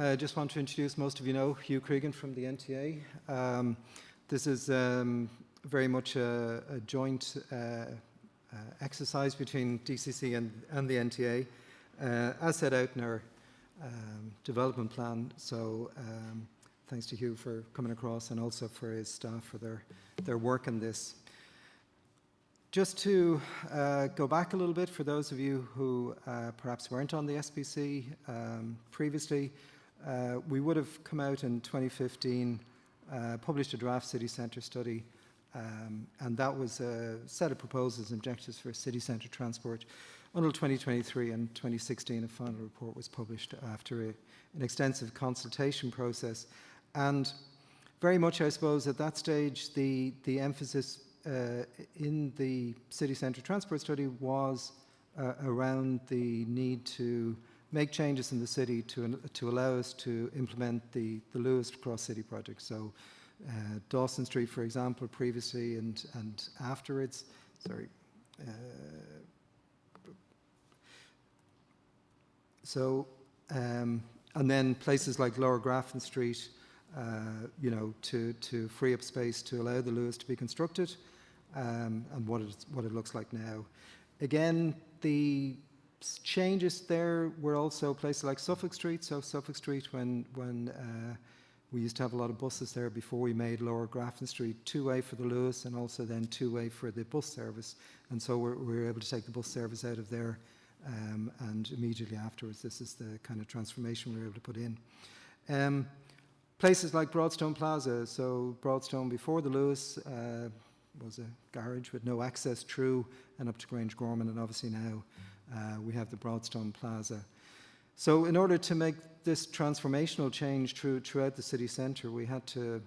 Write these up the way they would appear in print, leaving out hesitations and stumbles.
I just want to introduce, most of you know, Hugh Cregan from the NTA. This is very much a joint exercise between DCC and the NTA, as set out in our development plan. So thanks to Hugh for coming across, and also for his staff for their work on this. Just to go back a little bit, for those of you who perhaps weren't on the SPC previously, we would have come out in 2015, published a draft city centre study, and that was a set of proposals and objectives for city centre transport until 2023. And 2016 a final report was published after an extensive consultation process. And very much, I suppose, at that stage, the emphasis in the city centre transport study was around the need to make changes in the city to allow us to implement the Lewis cross-city project. So Dawson Street, for example, previously and afterwards. Sorry. And then places like Lower Grafton Street, to free up space to allow the Lewis to be constructed, and what it looks like now. Again, the changes there were also places like Suffolk Street. So Suffolk Street, when we used to have a lot of buses there before we made Lower Grafton Street two-way for the Lewis, and also then two-way for the bus service. And so we were able to take the bus service out of there, and immediately afterwards, this is the kind of transformation we were able to put in. Places like Broadstone Plaza. So Broadstone before the Lewis was a garage with no access through and up to Grange Gorman, and obviously now we have the Broadstone Plaza. So in order to make this transformational change throughout the city centre, we had to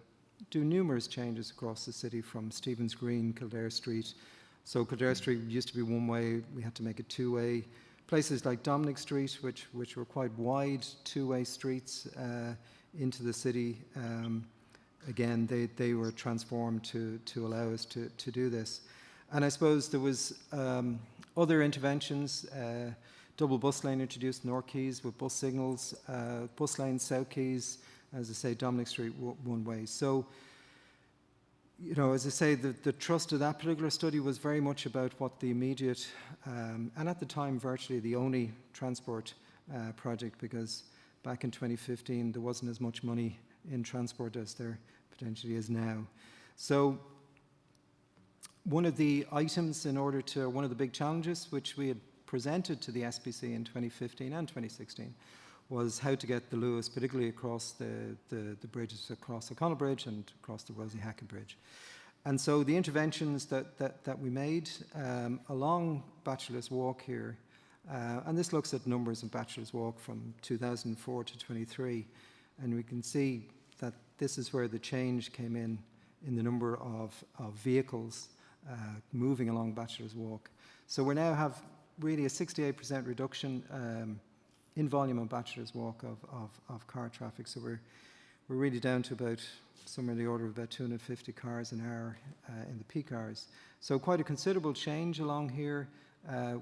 do numerous changes across the city, from Stephen's Green, Kildare Street. So Kildare Street used to be one way, we had to make it two-way. Places like Dominic Street, which were quite wide two-way streets into the city, again, they were transformed to allow us to do this. And I suppose there was other interventions. Double bus lane introduced North Quays with bus signals, bus lane South Quays, as I say, Dominic Street one way. So, as I say, the thrust of that particular study was very much about what the immediate, and at the time virtually the only transport project, because back in 2015 there wasn't as much money in transport as there potentially is now. So one of the items one of the big challenges which we had presented to the SPC in 2015 and 2016 was how to get the Lewis, particularly across the bridges, across O'Connell Bridge and across the Rosie Hackett Bridge. And so the interventions that we made along Bachelor's Walk here, and this looks at numbers of Bachelor's Walk from 2004 to 23, and we can see that this is where the change came in the number of vehicles moving along Bachelor's Walk. So we now have really a 68% reduction in volume on Bachelor's Walk of car traffic. So we're really down to about somewhere in the order of about 250 cars an hour in the peak hours. So quite a considerable change along here,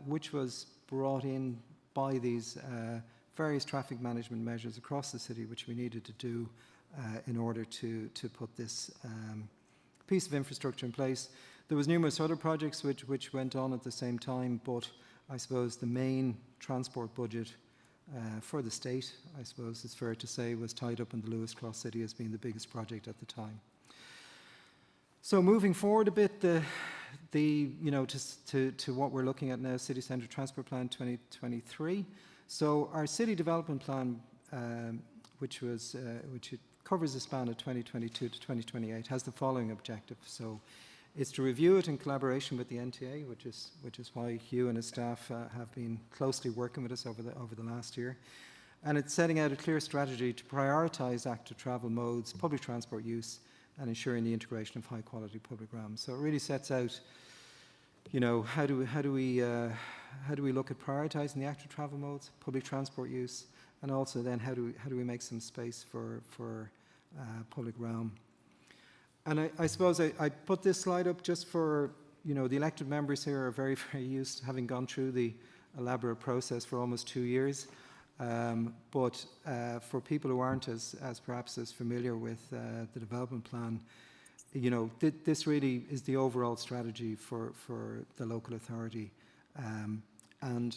which was brought in by these various traffic management measures across the city, which we needed to do in order to put this piece of infrastructure in place. There was numerous other projects which went on at the same time, but I suppose the main transport budget for the state, I suppose it's fair to say, was tied up in the Lewis Cross City as being the biggest project at the time. So moving forward a bit, to what we're looking at now, City Centre Transport Plan 2023. So our city development plan, which covers the span of 2022 to 2028, has the following objective. So it's to review it in collaboration with the NTA, which is why Hugh and his staff have been closely working with us over the last year. And it's setting out a clear strategy to prioritise active travel modes, public transport use, and ensuring the integration of high quality public realms. So it really sets out, how do we look at prioritising the active travel modes, public transport use, and also then how do we make some space for public realm. And I suppose I put this slide up just for, the elected members here are very, very used to having gone through the elaborate process for almost 2 years. But for people who aren't as perhaps as familiar with the development plan, you know, this really is the overall strategy for the local authority. And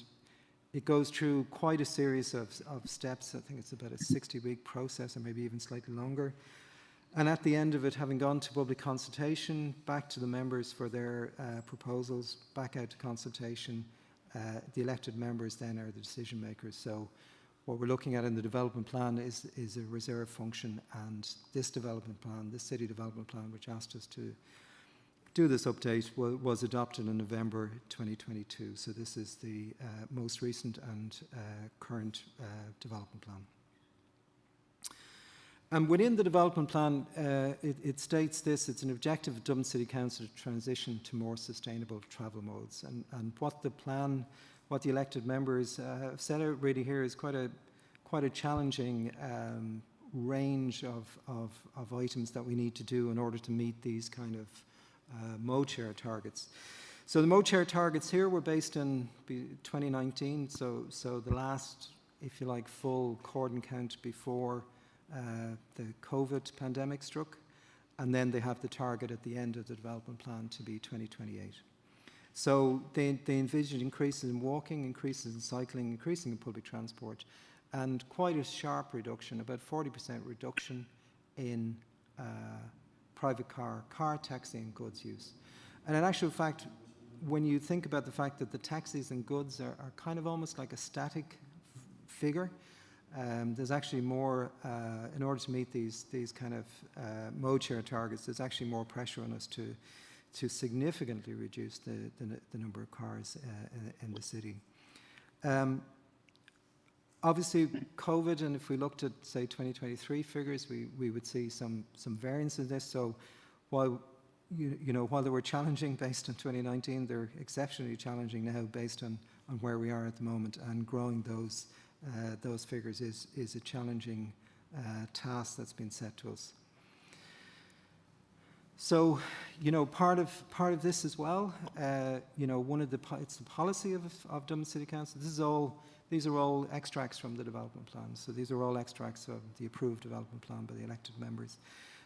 it goes through quite a series of steps. I think it's about a 60-week process, or maybe even slightly longer. And at the end of it, having gone to public consultation, back to the members for their proposals, back out to consultation, the elected members then are the decision makers. So what we're looking at in the development plan is a reserve function, and this development plan, this city development plan, which asked us to do this update, was adopted in November 2022. So this is the most recent and current development plan. And within the development plan, it states this: it's an objective of Dublin City Council to transition to more sustainable travel modes. And what the plan, what the elected members have set out really here is quite a challenging range of items that we need to do in order to meet these kind of mode share targets. So the mode share targets here were based in 2019, so the last, if you like, full cordon count before the COVID pandemic struck, and then they have the target at the end of the development plan to be 2028. So they envision increases in walking, increases in cycling, increasing in public transport, and quite a sharp reduction, about 40% reduction in private car, taxi and goods use. And in actual fact, when you think about the fact that the taxis and goods are kind of almost like a static figure, there's actually more, in order to meet these kind of mode share targets, there's actually more pressure on us to significantly reduce the number of cars in the city. Obviously, COVID, and if we looked at, say, 2023 figures, we would see some variance in this. So while while they were challenging based on 2019, they're exceptionally challenging now based on where we are at the moment, and growing those figures is a challenging task that's been set to us. So, part of this as well, it's the policy of Dublin City Council. These are all extracts from the development plan. So these are all extracts of the approved development plan by the elected members.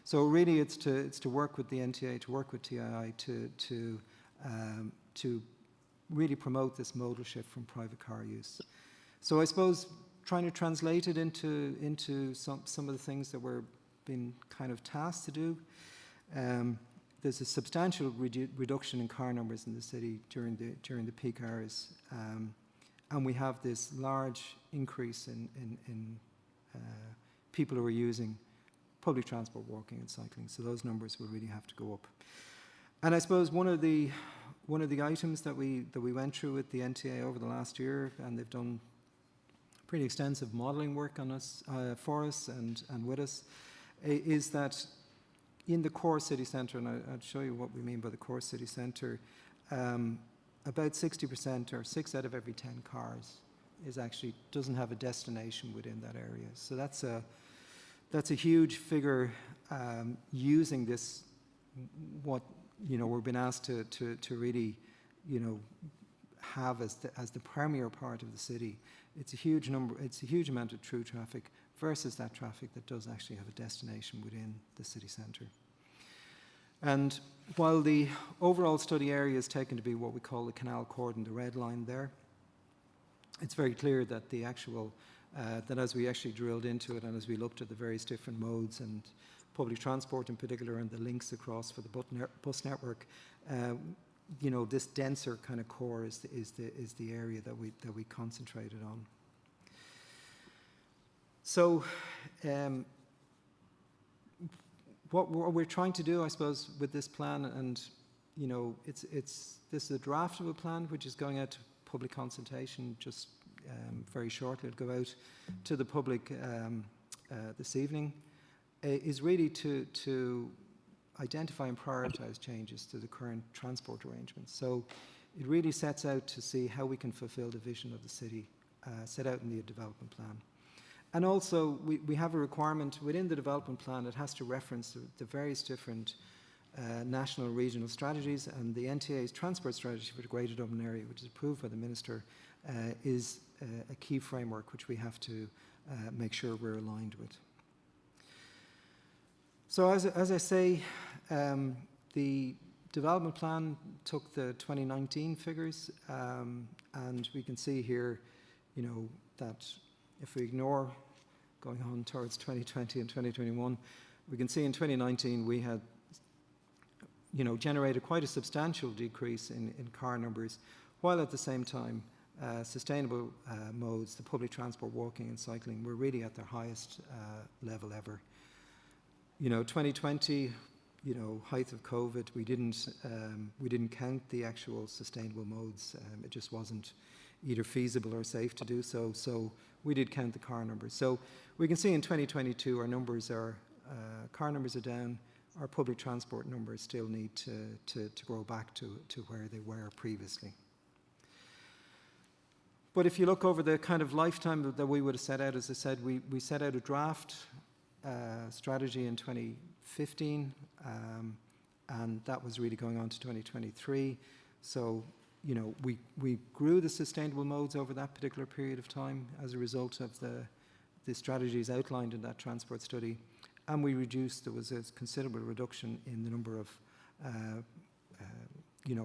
So really, it's to work with the NTA, to work with TII, to really promote this modal shift from private car use. So I suppose trying to translate it into some of the things that we're being kind of tasked to do. There's a substantial reduction in car numbers in the city during the peak hours, and we have this large increase in people who are using public transport, walking and cycling. So those numbers will really have to go up. And I suppose one of the items that we went through with the NTA over the last year, and they've done pretty extensive modelling work on us, for us and with us, is that in the core city centre, and I'll show you what we mean by the core city centre, about 60%, or 6 out of every 10 cars, doesn't have a destination within that area. So that's a huge figure, using this, what we're being asked to really have as the premier part of the city. It's a huge number. It's a huge amount of through traffic versus that traffic that does actually have a destination within the city centre. And while the overall study area is taken to be what we call the canal cordon, the red line there, it's very clear that the actual, that as we actually drilled into it and as we looked at the various different modes and public transport in particular and the links across for the bus network, this denser kind of core is the area that we concentrated on. So, what we're trying to do, I suppose, with this plan, and this is a draft of a plan which is going out to public consultation just very shortly. It'll go out to the public this evening. Is really to identify and prioritise changes to the current transport arrangements. So it really sets out to see how we can fulfil the vision of the city set out in the development plan. And also, we have a requirement within the development plan. It has to reference the various different national and regional strategies, and the NTA's transport strategy for the Greater Dublin area, which is approved by the Minister, is a key framework which we have to make sure we're aligned with. So as I say, the development plan took the 2019 figures, and we can see here, that if we ignore going on towards 2020 and 2021, we can see in 2019 we had, generated quite a substantial decrease in car numbers, while at the same time sustainable modes, the public transport, walking and cycling, were really at their highest level ever. 2020, height of COVID, we didn't count the actual sustainable modes. It just wasn't either feasible or safe to do so. So we did count the car numbers. So we can see in 2022 our numbers are car numbers are down. Our public transport numbers still need to grow back to where they were previously. But if you look over the kind of lifetime that we would have set out, as I said, we set out a draft strategy in 2015, and that was really going on to 2023. So, we grew the sustainable modes over that particular period of time as a result of the strategies outlined in that transport study, and there was a considerable reduction in the number of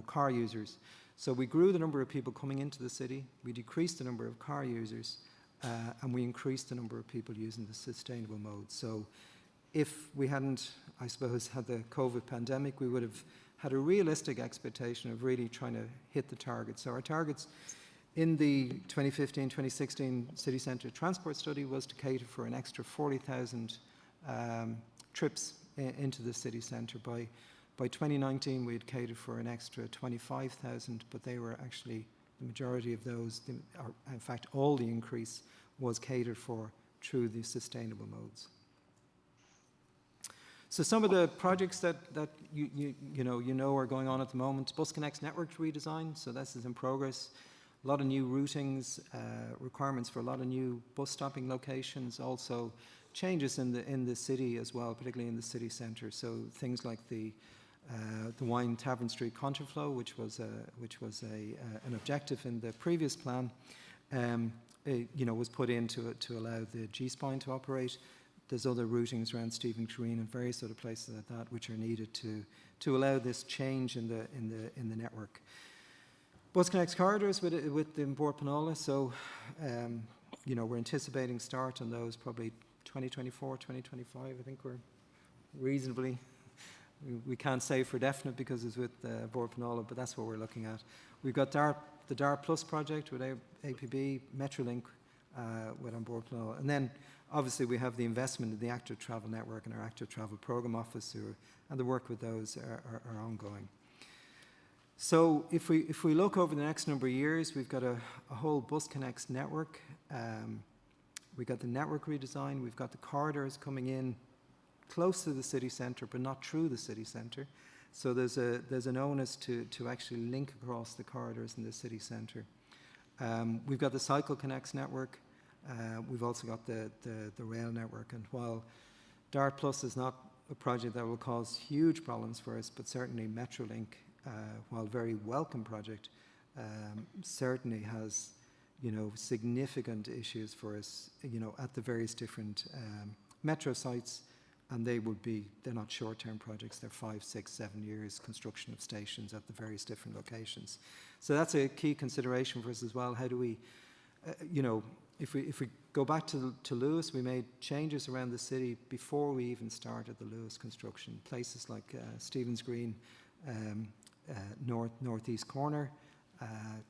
car users. So we grew the number of people coming into the city, we decreased the number of car users, and we increased the number of people using the sustainable modes. So if we hadn't, I suppose, had the COVID pandemic, we would have had a realistic expectation of really trying to hit the targets. So our targets in the 2015-2016 City Centre Transport Study was to cater for an extra 40,000 trips into the city centre. By 2019, we had catered for an extra 25,000, but they were actually, the majority of those, or in fact all the increase, was catered for through the sustainable modes. So some of the projects that you know are going on at the moment: Bus Connect's network redesign. So this is in progress. A lot of new routings, requirements for a lot of new bus stopping locations. Also, changes in the city as well, particularly in the city centre. So things like the Wine Tavern Street contraflow, which was an objective in the previous plan, was put in to allow the G-spine to operate. There's other routings around Stephen Green and various other places like that which are needed to allow this change in the network. Bus Connect's corridors in Bord Pleanála, so we're anticipating start on those probably 2024, 2025. I think we're reasonably. We can't say for definite because it's with Bord Pleanála, but that's what we're looking at. We've got the DART Plus project with APB, Metrolink with on Bord Pleanála, and then obviously we have the investment in the Active Travel Network and our Active Travel Programme Office, and the work with those are ongoing. So if we look over the next number of years, we've got a whole Bus Connects network. We've got the network redesign. We've got the corridors coming in close to the city centre, but not through the city centre. So there's an onus to actually link across the corridors in the city centre. We've got the Cycle Connects network. We've also got the rail network. And while DART Plus is not a project that will cause huge problems for us, but certainly Metrolink, while very welcome project, certainly has significant issues for us at the various different metro sites, and they're not short-term projects. They're 5, 6, 7 years construction of stations at the various different locations. So that's a key consideration for us as well. How do we, if we go back to Lewis, we made changes around the city before we even started the Lewis construction. Places like Stephen's Green, northeast corner,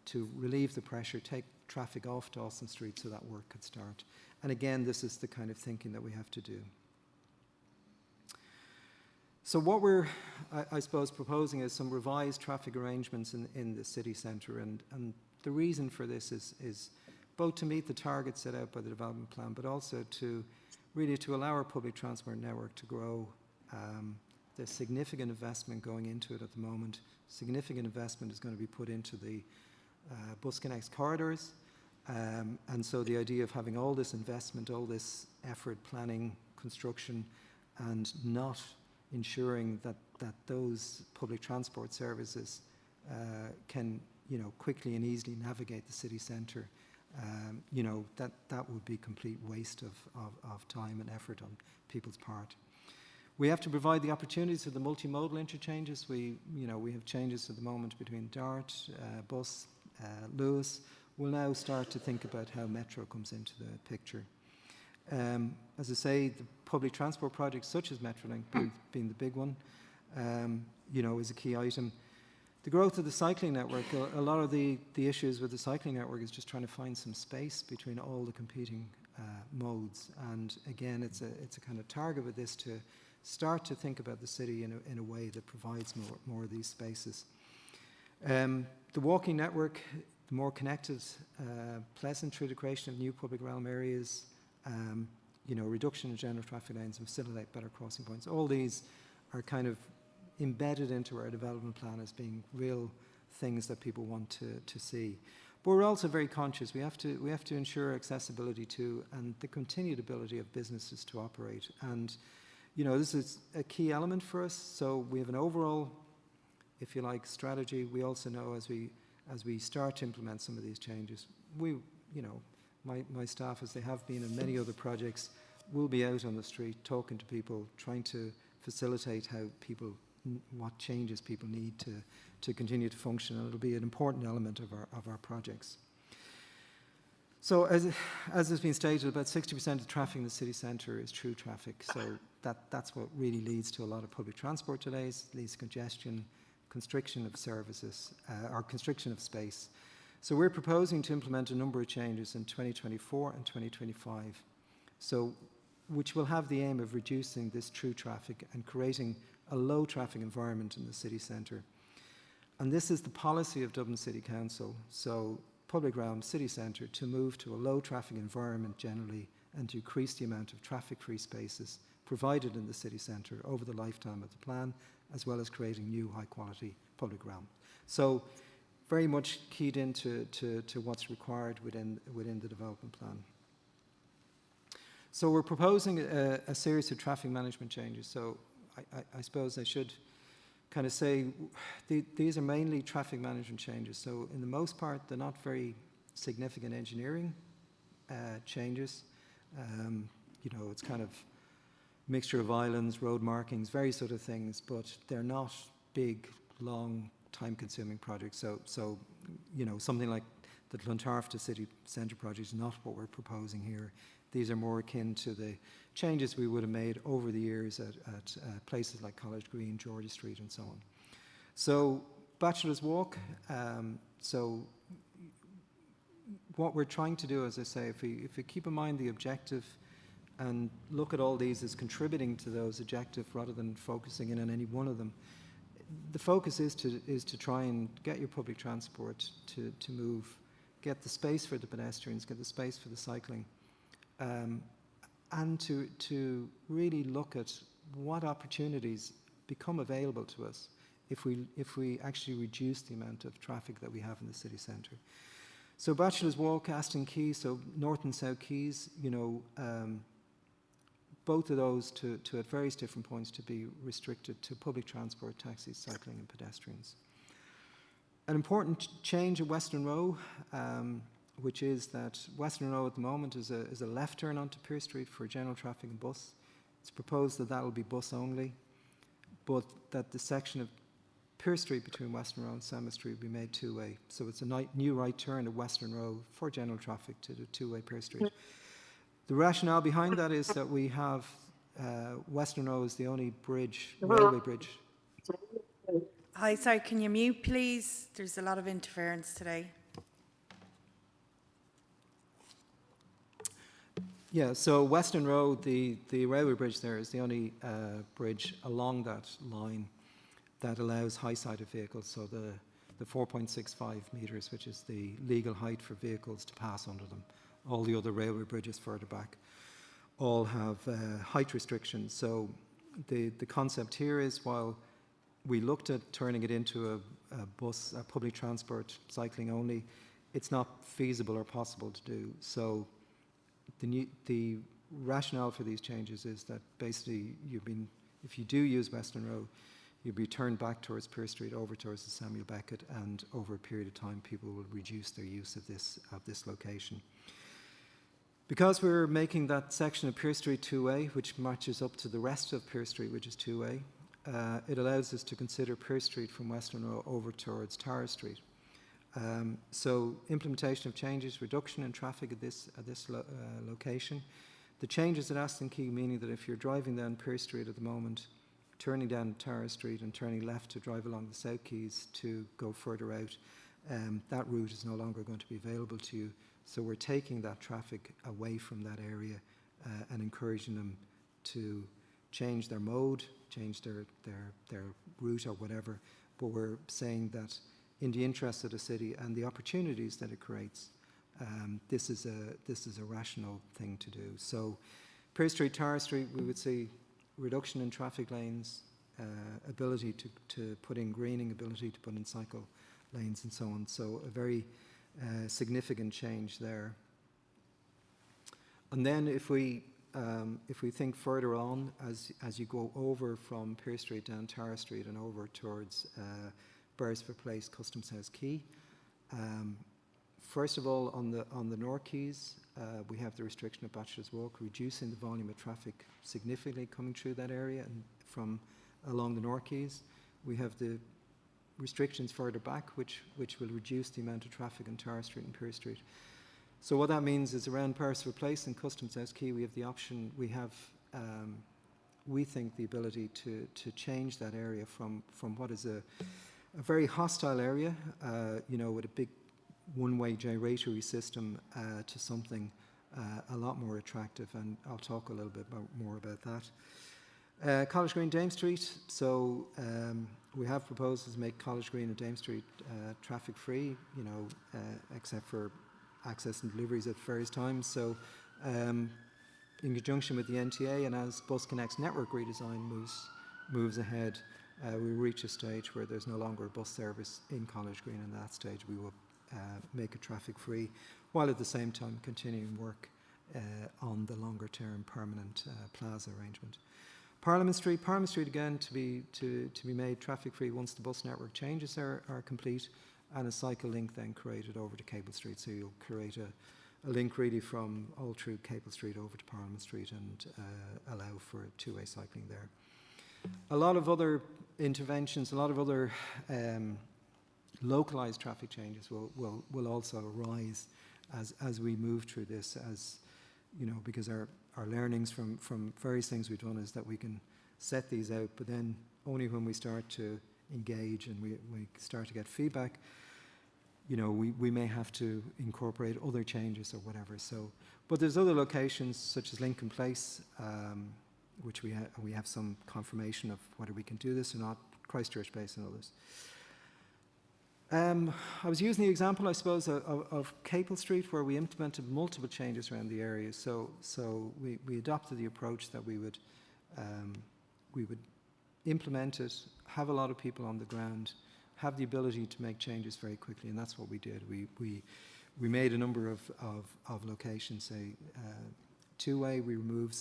to relieve the pressure, take traffic off Dawson Street so that work could start. And again, this is the kind of thinking that we have to do. So what we're, I suppose, proposing is some revised traffic arrangements in the city centre, and the reason for this is both to meet the targets set out by the development plan, but also to allow our public transport network to grow. There's significant investment going into it at the moment. Significant investment is going to be put into the Bus Connect's corridors, and so the idea of having all this investment, all this effort, planning, construction, and not ensuring that those public transport services can quickly and easily navigate the city centre you know, that would be complete waste of time and effort on people's part. We have to provide the opportunities for the multimodal interchanges. We have changes at the moment between Dart, Bus, Lewis. We'll now start to think about how Metro comes into the picture. As I say, the public transport projects such as Metrolink being the big one, you know, is a key item. The growth of the cycling network, a lot of the issues with the cycling network is just trying to find some space between all the competing modes. And again, it's a kind of target with this to start to think about the city in a way that provides more of these spaces. The walking network, the more connected, pleasant through the creation of new public realm areas, you know, reduction in general traffic lanes and facilitate better crossing points. All these are kind of embedded into our development plan as being real things that people want to see. But we're also very conscious. We have to ensure accessibility to and the continued ability of businesses to operate. And you know, this is a key element for us. So we have an overall, if you like, strategy. We also know as we start to implement some of these changes, you know, my staff, as they have been in many other projects, will be out on the street talking to people, trying to facilitate what changes people need to continue to function, and it'll be an important element of our projects. So as has been stated, about 60% of traffic in the city centre is through traffic. So that's what really leads to a lot of public transport delays, leads to congestion, constriction of services, or constriction of space. So we're proposing to implement a number of changes in 2024 and 2025, which will have the aim of reducing this through traffic and creating a low traffic environment in the city centre. And this is the policy of Dublin City Council. So public realm, city centre, to move to a low traffic environment generally and to increase the amount of traffic-free spaces provided in the city centre over the lifetime of the plan, as well as creating new high-quality public realm. So very much keyed into what's required within the development plan. So we're proposing a series of traffic management changes. So I suppose I should kind of say these are mainly traffic management changes. So in the most part, they're not very significant engineering changes. You know, it's kind of mixture of islands, road markings, various sort of things, but they're not big, long, time-consuming projects. So you know, something like the Clontarf to City Centre project is not what we're proposing here. These are more akin to the changes we would have made over the years at places like College Green, Georgia Street, and so on. So Bachelor's Walk. So what we're trying to do, as I say, if we keep in mind the objective and look at all these as contributing to those objectives rather than focusing in on any one of them, the focus is to try and get your public transport to move, get the space for the pedestrians, get the space for the cycling, and to really look at what opportunities become available to us if we actually reduce the amount of traffic that we have in the city centre. So Bachelor's Walk, Aston Quay, so North and South Quays, you know, both of those to at various different points to be restricted to public transport, taxis, cycling and pedestrians. An important change at Western Row, which is that Western Row at the moment is a left turn onto Pearse Street for general traffic and bus. It's proposed that will be bus only, but that the section of Pearse Street between Western Row and Sandwich Street will be made two-way. So it's a new right turn at Western Row for general traffic to the two-way Pearse Street. The rationale behind that is that we have Western Row is the only railway bridge. Hi, sorry, can you mute please? There's a lot of interference today. Yeah, so Western Row, the railway bridge there is the only bridge along that line that allows high-sided vehicles, so the 4.65 metres, which is the legal height for vehicles to pass under them. All the other railway bridges further back all have height restrictions. So the concept here is, while we looked at turning it into a public transport, cycling only, it's not feasible or possible to do. So the rationale for these changes is that basically if you do use Western Row, you'll be turned back towards Pearse Street, over towards the Samuel Beckett, and over a period of time people will reduce their use of this location. Because we're making that section of Pearse Street two-way, which matches up to the rest of Pearse Street, which is two-way, it allows us to consider Pearse Street from Western Row over towards Tara Street. So implementation of changes, reduction in traffic at this location. The changes at Aston Quay, meaning that if you're driving down Pearse Street at the moment, turning down Tara Street and turning left to drive along the South Quays to go further out, that route is no longer going to be available to you. So we're taking that traffic away from that area and encouraging them to change their mode, change their route or whatever. But we're saying that in the interest of the city and the opportunities that it creates, this is a rational thing to do. So Pearse Street, Tara Street, we would see reduction in traffic lanes, ability to put in greening, ability to put in cycle lanes and so on. So a very significant change there. And then if we think further on, as you go over from Pearse Street down Tara Street and over towards Beresford Place, Customs House Quay, first of all on the North Quays, we have the restriction of Bachelor's Walk, reducing the volume of traffic significantly coming through that area and from along the North Quays. We have the restrictions further back, which will reduce the amount of traffic on Tara Street and Pearse Street. So what that means is around Beresford Place and Customs House Quay, we have the option, we think the ability to change that area from what is a very hostile area, with a big one-way gyratory system to something a lot more attractive, and I'll talk a little bit more about that. College Green, Dame Street. So we have proposals to make College Green and Dame Street traffic free, except for access and deliveries at various times. So in conjunction with the NTA and as Bus Connect's network redesign moves ahead, we reach a stage where there's no longer a bus service in College Green. And at that stage we will make it traffic free, while at the same time continuing work on the longer term permanent plaza arrangement. Parliament Street again to be made traffic free once the bus network changes are complete, and a cycle link then created over to Cable Street. So you'll create a link really from all through Cable Street over to Parliament Street and allow for two-way cycling there. A lot of other interventions, a lot of other localised traffic changes will also arise as we move through this, as because our learnings from various things we've done is that we can set these out, but then only when we start to engage and we start to get feedback, we may have to incorporate other changes or whatever. So, but there's other locations such as Lincoln Place, which we have some confirmation of whether we can do this or not, Christchurch Place and others. I was using the example, I suppose, of Capel Street, where we implemented multiple changes around the area. So we adopted the approach that we would implement it, have a lot of people on the ground, have the ability to make changes very quickly, and that's what we did. We made a number of locations, say two-way. We removed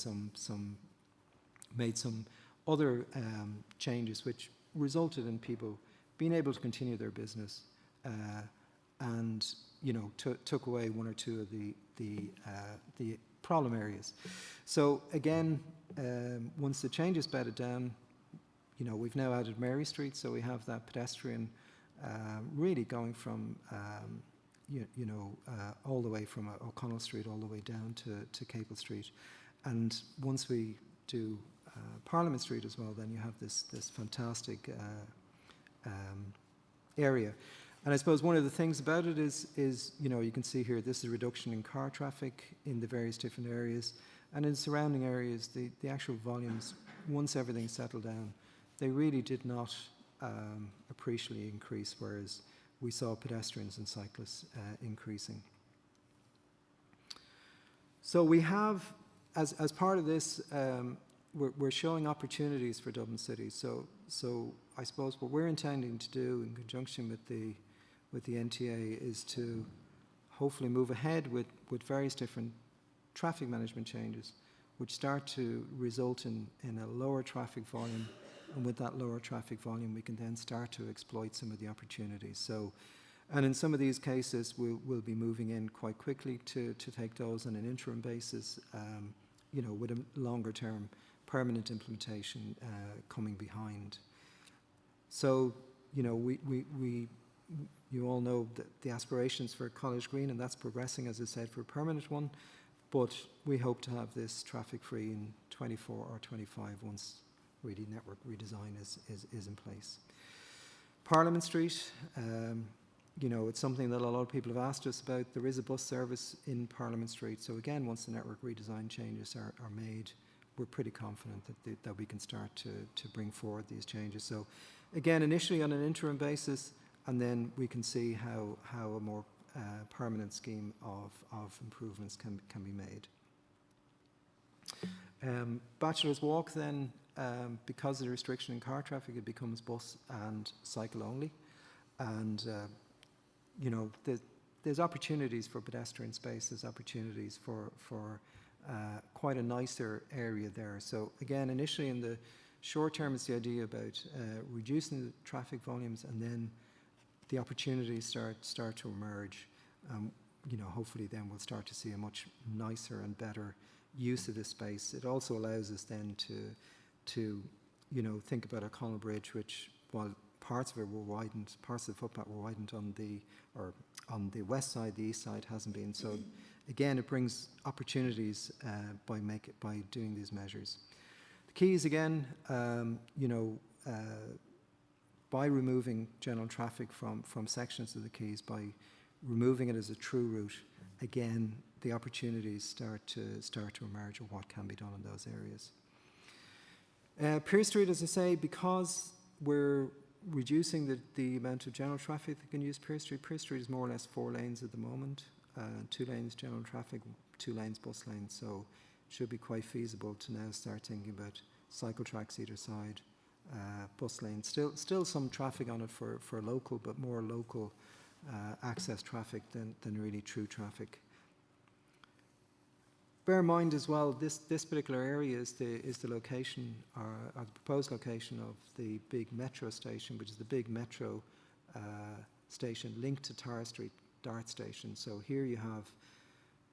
made some other changes, which resulted in people being able to continue their business, and took away one or two of the problem areas. So again, once the change is bedded down, we've now added Mary Street, so we have that pedestrian really going from all the way from O'Connell Street all the way down to Capel Street, and once we do Parliament Street as well, then you have this fantastic area. And I suppose one of the things about it is you can see here this is a reduction in car traffic in the various different areas, and in surrounding areas the actual volumes, once everything settled down, they really did not appreciably increase, whereas we saw pedestrians and cyclists increasing. So we have, as part of this, we're showing opportunities for Dublin City. So I suppose what we're intending to do in conjunction with the NTA is to hopefully move ahead with various different traffic management changes, which start to result in a lower traffic volume And with that lower traffic volume, we can then start to exploit some of the opportunities. So, and in some of these cases, we'll be moving in quite quickly to take those on an interim basis, with a longer term permanent implementation coming behind. So, you all know that the aspirations for College Green, and that's progressing, as I said, for a permanent one, but we hope to have this traffic-free in 24 or 25 once really network redesign is in place. Parliament Street, it's something that a lot of people have asked us about. There is a bus service in Parliament Street, so again, once the network redesign changes are made, we're pretty confident that we can start to bring forward these changes. So again, initially on an interim basis, and then we can see how a more permanent scheme of improvements can be made. Bachelor's Walk then, because of the restriction in car traffic, it becomes bus and cycle only. And, there's opportunities for pedestrian space, there's opportunities for quite a nicer area there. So again, initially in the short term, it's the idea about reducing the traffic volumes, and then the opportunities start to emerge. Hopefully then we'll start to see a much nicer and better use of this space. It also allows us then to think about O'Connell Bridge, which, while parts of it were widened, parts of the footpath were widened on the west side, the east side hasn't been. So again, it brings opportunities by doing these measures. The keys again, by removing general traffic from sections of the quays, by removing it as a true route, again, the opportunities start to emerge of what can be done in those areas. Pearse Street, as I say, because we're reducing the amount of general traffic that can use Pearse Street. Pearse Street is more or less 4 lanes at the moment, 2 lanes general traffic, 2 lanes bus lanes, so it should be quite feasible to now start thinking about cycle tracks either side, bus lanes. Still some traffic on it for local, but more local access traffic than really true traffic. Bear in mind as well, this particular area is the location, or the proposed location of the big metro station, which is the big metro station linked to Tara Street Dart Station. So here you have,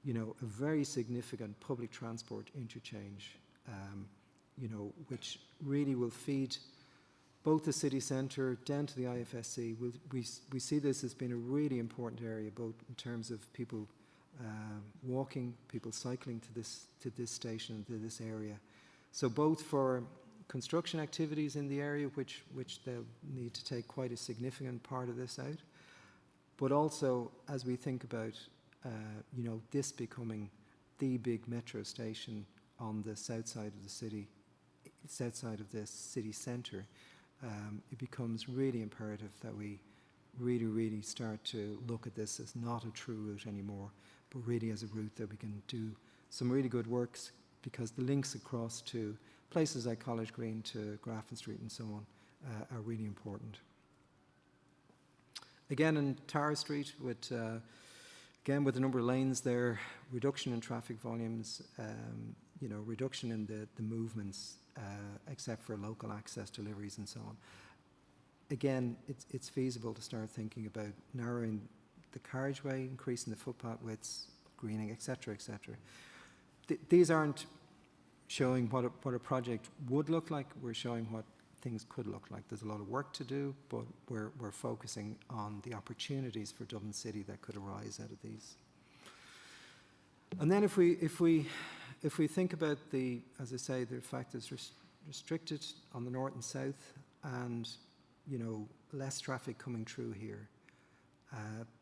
a very significant public transport interchange, which really will feed both the city centre down to the IFSC. We see this as being a really important area, both in terms of people walking, people cycling to this station, to this area. So both for construction activities in the area, which they'll need to take quite a significant part of this out, but also as we think about this becoming the big metro station on the south side of the city, south side of the city centre, it becomes really imperative that we really start to look at this as not a true route anymore, but really as a route that we can do some really good works, because the links across to places like College Green, to Grafton Street and so on are really important. Again, in Tara Street, with the number of lanes there, reduction in traffic volumes, reduction in the movements, except for local access deliveries and so on. Again, it's feasible to start thinking about narrowing the carriageway, increasing the footpath widths, greening, etc., etc. These aren't showing what a project would look like. We're showing what things could look like. There's a lot of work to do, but we're focusing on the opportunities for Dublin City that could arise out of these. And then if we think about as I say, the fact that it's restricted on the north and south, and less traffic coming through here,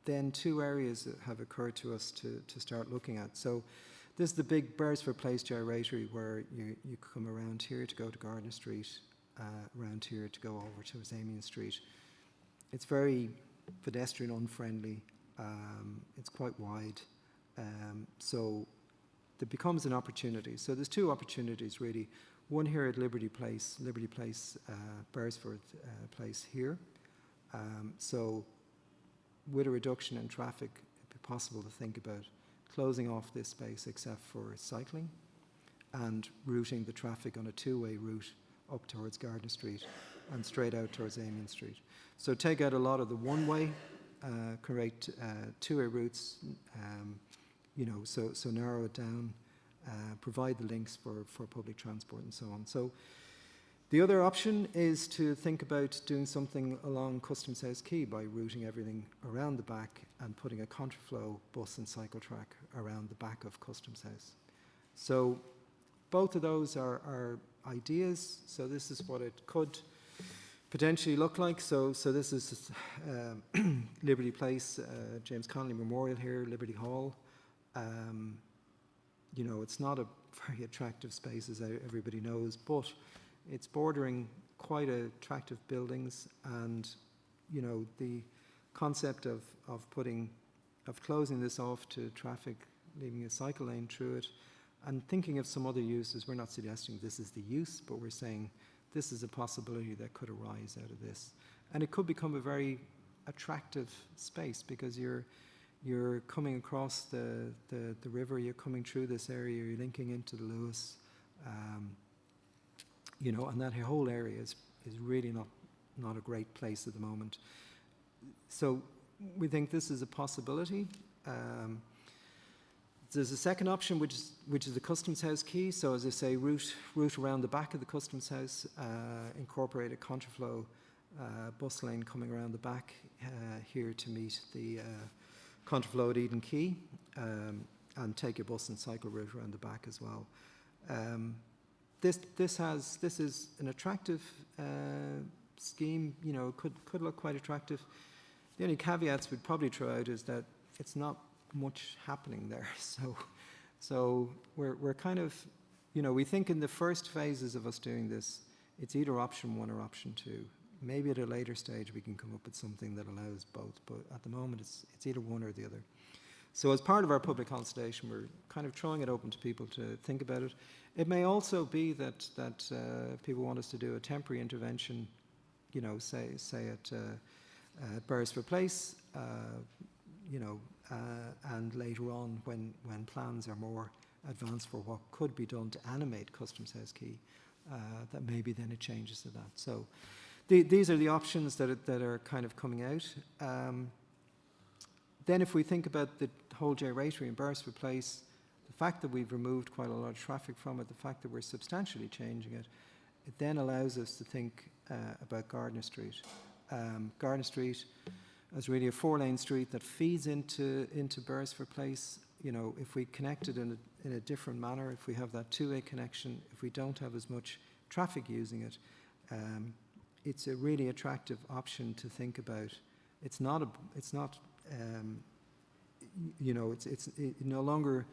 then 2 areas that have occurred to us to start looking at. So this is the big Beresford Place gyratory, where you come around here to go to Gardner Street, around here to go over to Amiens Street. It's very pedestrian unfriendly. It's quite wide. So there becomes an opportunity. So there's 2 opportunities really. One here at Liberty Place, Beresford Place here. So with a reduction in traffic, it'd be possible to think about closing off this space except for cycling, and routing the traffic on a 2-way route up towards Gardner Street and straight out towards Amiens Street. So take out a lot of the one-way, create two-way routes, so narrow it down, provide the links for public transport and so on. So the other option is to think about doing something along Customs House Quay by routing everything around the back and putting a contraflow bus and cycle track around the back of Customs House. So both of those are ideas. So this is what it could potentially look like. So this is Liberty Place, James Connolly Memorial here, Liberty Hall. It's not a very attractive space, as everybody knows, but it's bordering quite attractive buildings, and the concept of closing this off to traffic, leaving a cycle lane through it, and thinking of some other uses. We're not suggesting this is the use, but we're saying this is a possibility that could arise out of this, and it could become a very attractive space because you're coming across the river, you're coming through this area, you're linking into the Lewis. And that whole area is really not a great place at the moment. So we think this is a possibility. There's a second option, which is the Customs House Quay. So as I say, route around the back of the Customs House, incorporate a contraflow bus lane coming around the back here to meet the contraflow at Eden Quay, and take your bus and cycle route around the back as well. This is an attractive scheme. Could look quite attractive. The only caveats we'd probably throw out is that it's not much happening there. So we're kind of, we think in the first phases of us doing this, it's either option one or option two. Maybe at a later stage we can come up with something that allows both, but at the moment it's either one or the other. So as part of our public consultation, we're kind of throwing it open to people to think about it. It may also be that people want us to do a temporary intervention, say at Beresford Place, and later on when plans are more advanced for what could be done to animate Customs House Quay, that maybe then it changes to that. So these are the options that are kind of coming out. Then if we think about the whole gyratory in Beresford Place, the fact that we've removed quite a lot of traffic from it, the fact that we're substantially changing it, it then allows us to think about Gardner Street. Gardner Street as really a four-lane street that feeds into Beresford Place. If we connect it in a different manner, if we have that two-way connection, if we don't have as much traffic using it, it's a really attractive option to think about. It no longer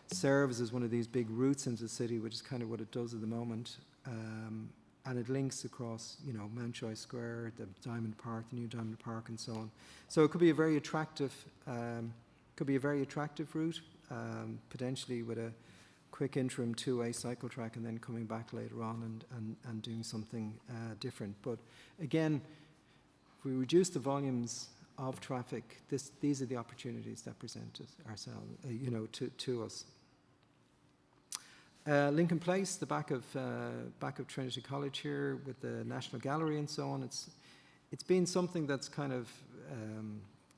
serves as one of these big routes into the city, which is kind of what it does at the moment. And it links across, Mountjoy Square, the Diamond Park, the new Diamond Park, and so on. So it could be a very attractive, route, potentially with a quick interim two-way cycle track, and then coming back later on and doing something different. But again, if we reduce the volumes of traffic, these are the opportunities that present ourselves, to us. Lincoln Place, the back of Trinity College here, with the National Gallery and so on. It's been something that's kind of,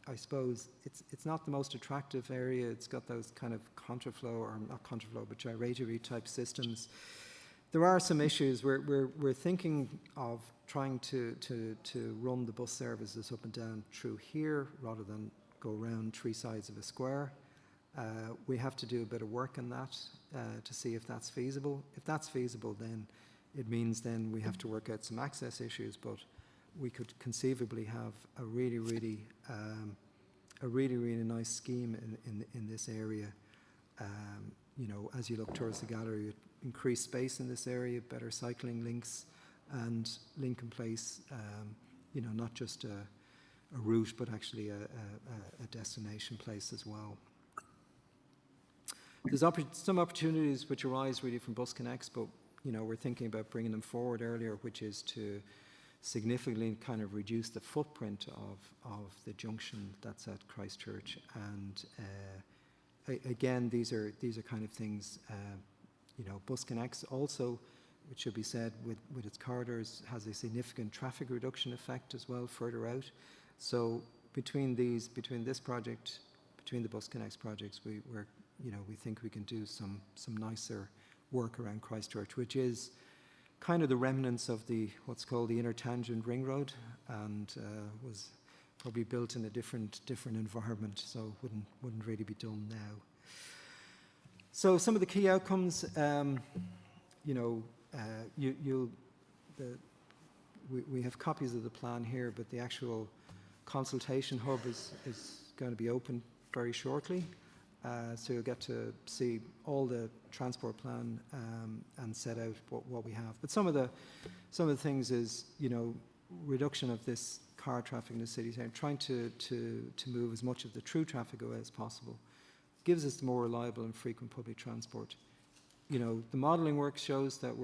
I suppose, it's not the most attractive area. It's got those kind of contraflow, or not contraflow, but gyratory type systems. There are some issues. We're thinking of trying to run the bus services up and down through here rather than go around three sides of a square. We have to do a bit of work on that to see if that's feasible. If that's feasible, then it means then we have to work out some access issues, but we could conceivably have a really nice scheme in this area. As you look towards the gallery, increased space in this area, better cycling links, and Lincoln Place, not just a route, but actually a destination place as well. There's some opportunities which arise really from Bus Connects, but we're thinking about bringing them forward earlier, which is to significantly kind of reduce the footprint of the junction that's at Christchurch. And again, these are kind of things. Bus Connects also it should be said, with its corridors, has a significant traffic reduction effect as well further out. So between this project, between the Bus Connects projects, we think we can do some nicer work around Christchurch, which is kind of the remnants of what's called the Inner Tangent Ring Road, and was probably built in a different environment, so wouldn't really be done now. So some of the key outcomes, we have copies of the plan here, but the actual consultation hub is going to be open very shortly. So you'll get to see all the transport plan and set out what we have. But some of the things is, reduction of this car traffic in the city centre, trying to move as much of the through traffic away as possible, gives us more reliable and frequent public transport. The modelling work shows that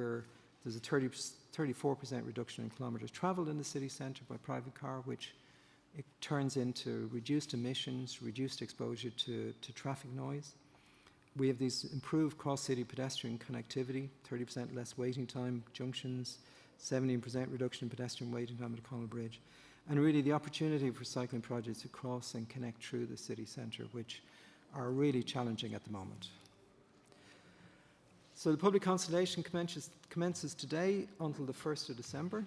there's a 34% reduction in kilometres travelled in the city centre by private car, which it turns into reduced emissions, reduced exposure to traffic noise. We have these improved cross-city pedestrian connectivity, 30% less waiting time, junctions, 17% reduction in pedestrian waiting time at Connell Bridge, and really the opportunity for cycling projects to cross and connect through the city centre, which are really challenging at the moment. So the public consultation commences today until the 1st of December.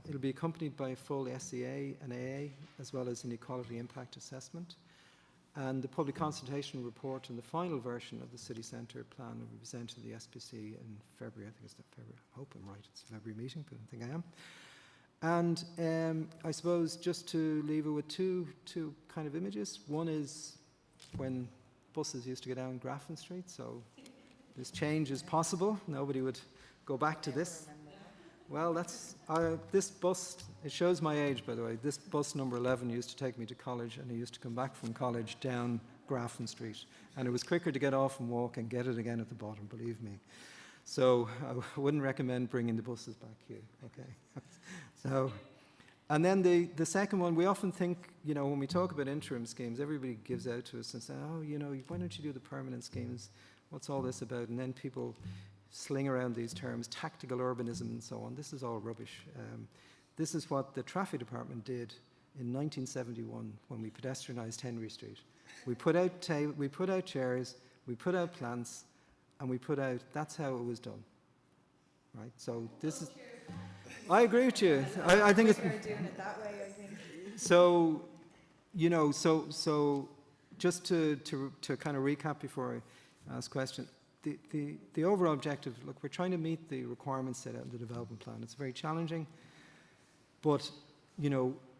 It'll be accompanied by a full SCA and AA, as well as an equality impact assessment. And the public consultation report and the final version of the city centre plan will be presented to the SPC in February. I think it's February. I hope I'm right. It's a February meeting, but I think I am. And I suppose just to leave it with two kind of images. One is when buses used to go down Grafton Street, so this change is possible. Nobody would go back to this. Well, that's this bus. It shows my age, by the way. This bus number 11 used to take me to college, and I used to come back from college down Grafton Street, and it was quicker to get off and walk and get it again at the bottom. Believe me. So I wouldn't recommend bringing the buses back here. Okay. So, and then the second one, we often think, when we talk about interim schemes, everybody gives out to us and says, oh, why don't you do the permanent schemes? What's all this about? And then people sling around these terms, tactical urbanism and so on. This is all rubbish. This is what the traffic department did in 1971 when we pedestrianised Henry Street. We put out chairs, we put out plants, and that's how it was done. Right? So this is, I agree with you. I think it's doing it that way, I think. So, so just to kind of recap before I ask questions, the overall objective, look, we're trying to meet the requirements set out in the development plan. It's very challenging, but,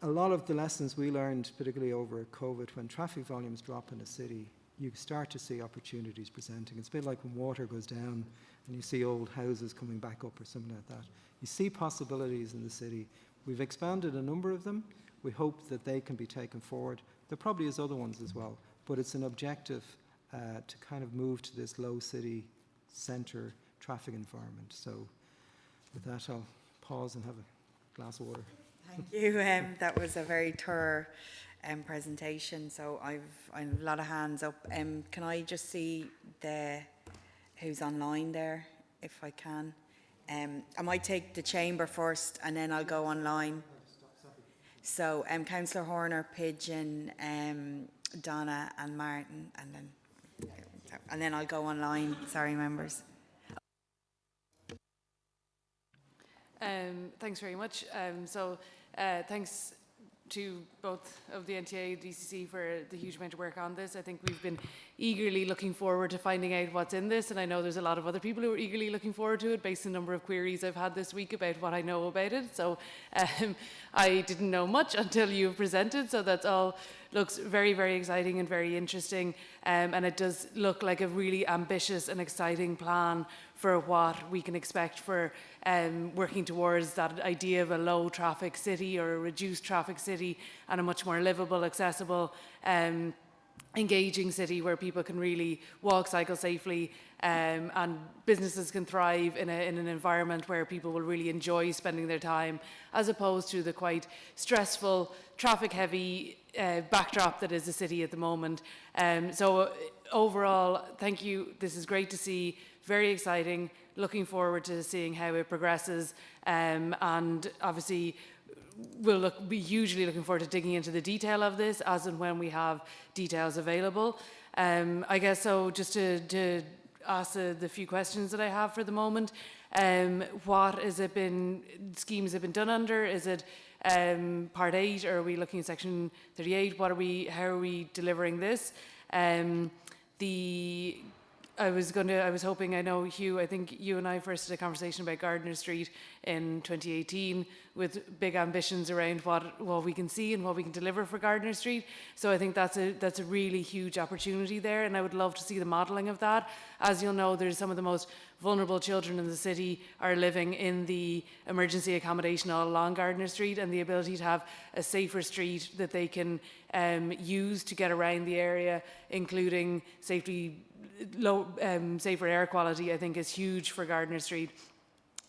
a lot of the lessons we learned, particularly over COVID, when traffic volumes drop in a city, you start to see opportunities presenting. It's a bit like when water goes down and you see old houses coming back up or something like that. You see possibilities in the city. We've expanded a number of them. We hope that they can be taken forward. There probably is other ones as well, but it's an objective to kind of move to this low city centre traffic environment. So with that, I'll pause and have a glass of water. Thank you. That was a very thorough presentation. So I've a lot of hands up. Can I just see who's online there, if I can? I might take the chamber first, and then I'll go online. So Councillor Horner, Pigeon, Donna, and Martin, and then I'll go online. Sorry, members. Thanks very much. Thanks to both of the NTA and DCC for the huge amount of work on this. I think we've been eagerly looking forward to finding out what's in this, and I know there's a lot of other people who are eagerly looking forward to it based on the number of queries I've had this week about what I know about it. So I didn't know much until you presented, so that's all looks very, very exciting and very interesting, and it does look like a really ambitious and exciting plan for what we can expect for working towards that idea of a low traffic city or a reduced traffic city and a much more livable, accessible, engaging city where people can really walk, cycle safely, and businesses can thrive in an environment where people will really enjoy spending their time, as opposed to the quite stressful, traffic-heavy backdrop that is the city at the moment. So overall, thank you. This is great to see. Very exciting. looking forward to seeing how it progresses, and obviously we'll be hugely looking forward to digging into the detail of this as and when we have details available. I guess so, just to ask the few questions that I have for the moment. What has it been, schemes have been done under? Is it Part 8, or are we looking at Section 38? How are we delivering this? I was hoping, I know, Hugh, I think you and I first had a conversation about Gardiner Street in 2018 with big ambitions around what we can see and what we can deliver for Gardiner Street. So I think that's a really huge opportunity there, and I would love to see the modelling of that. As you'll know, there's some of the most vulnerable children in the city are living in the emergency accommodation all along Gardiner Street, and the ability to have a safer street that they can use to get around the area, including safer air quality, I think is huge for Gardiner Street.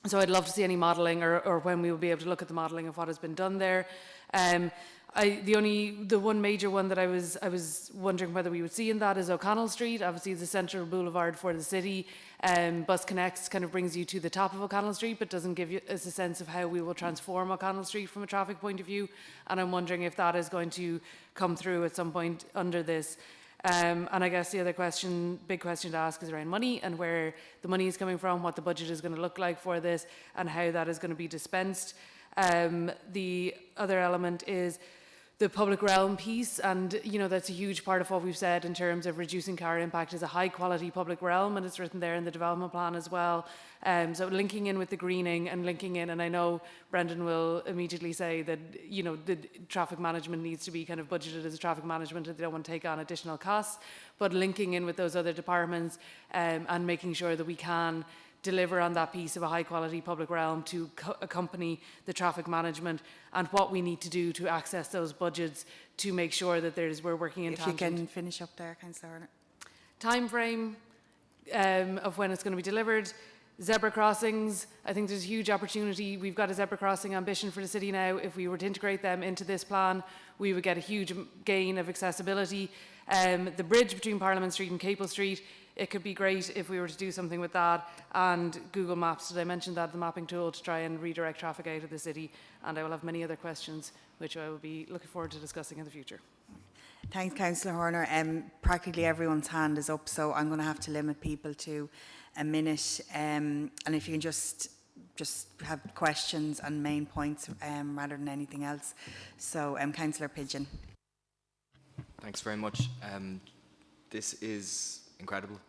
So I'd love to see any modelling, or when we will be able to look at the modelling of what has been done there. The one major one that I was wondering whether we would see in that is O'Connell Street. Obviously, the central boulevard for the city. Bus Connects kind of brings you to the top of O'Connell Street, but doesn't give you us a sense of how we will transform O'Connell Street from a traffic point of view. And I'm wondering if that is going to come through at some point under this. And I guess the other big question to ask is around money, and where the money is coming from, what the budget is going to look like for this, and how that is going to be dispensed. The other element is the public realm piece, and that's a huge part of what we've said in terms of reducing car impact is a high quality public realm, and it's written there in the development plan as well. So linking in with the greening and linking in, and I know Brendan will immediately say that the traffic management needs to be kind of budgeted as a traffic management, and they don't want to take on additional costs, but linking in with those other departments and making sure that we can deliver on that piece of a high quality public realm to accompany the traffic management, and what we need to do to access those budgets to make sure that we're working in tandem. If you can finish up there, Councillor Horner. Time frame of when it's going to be delivered. Zebra crossings, I think there's a huge opportunity. We've got a zebra crossing ambition for the city now. If we were to integrate them into this plan, we would get a huge gain of accessibility. The bridge between Parliament Street and Capel Street, it could be great if we were to do something with that. And Google Maps, did I mention that, the mapping tool to try and redirect traffic out of the city? And I will have many other questions which I will be looking forward to discussing in the future. Thanks, Councillor Horner. Practically everyone's hand is up, so I'm going to have to limit people to a minute. And if you can just have questions and main points rather than anything else. So, Councillor Pigeon. Thanks very much. This is incredible.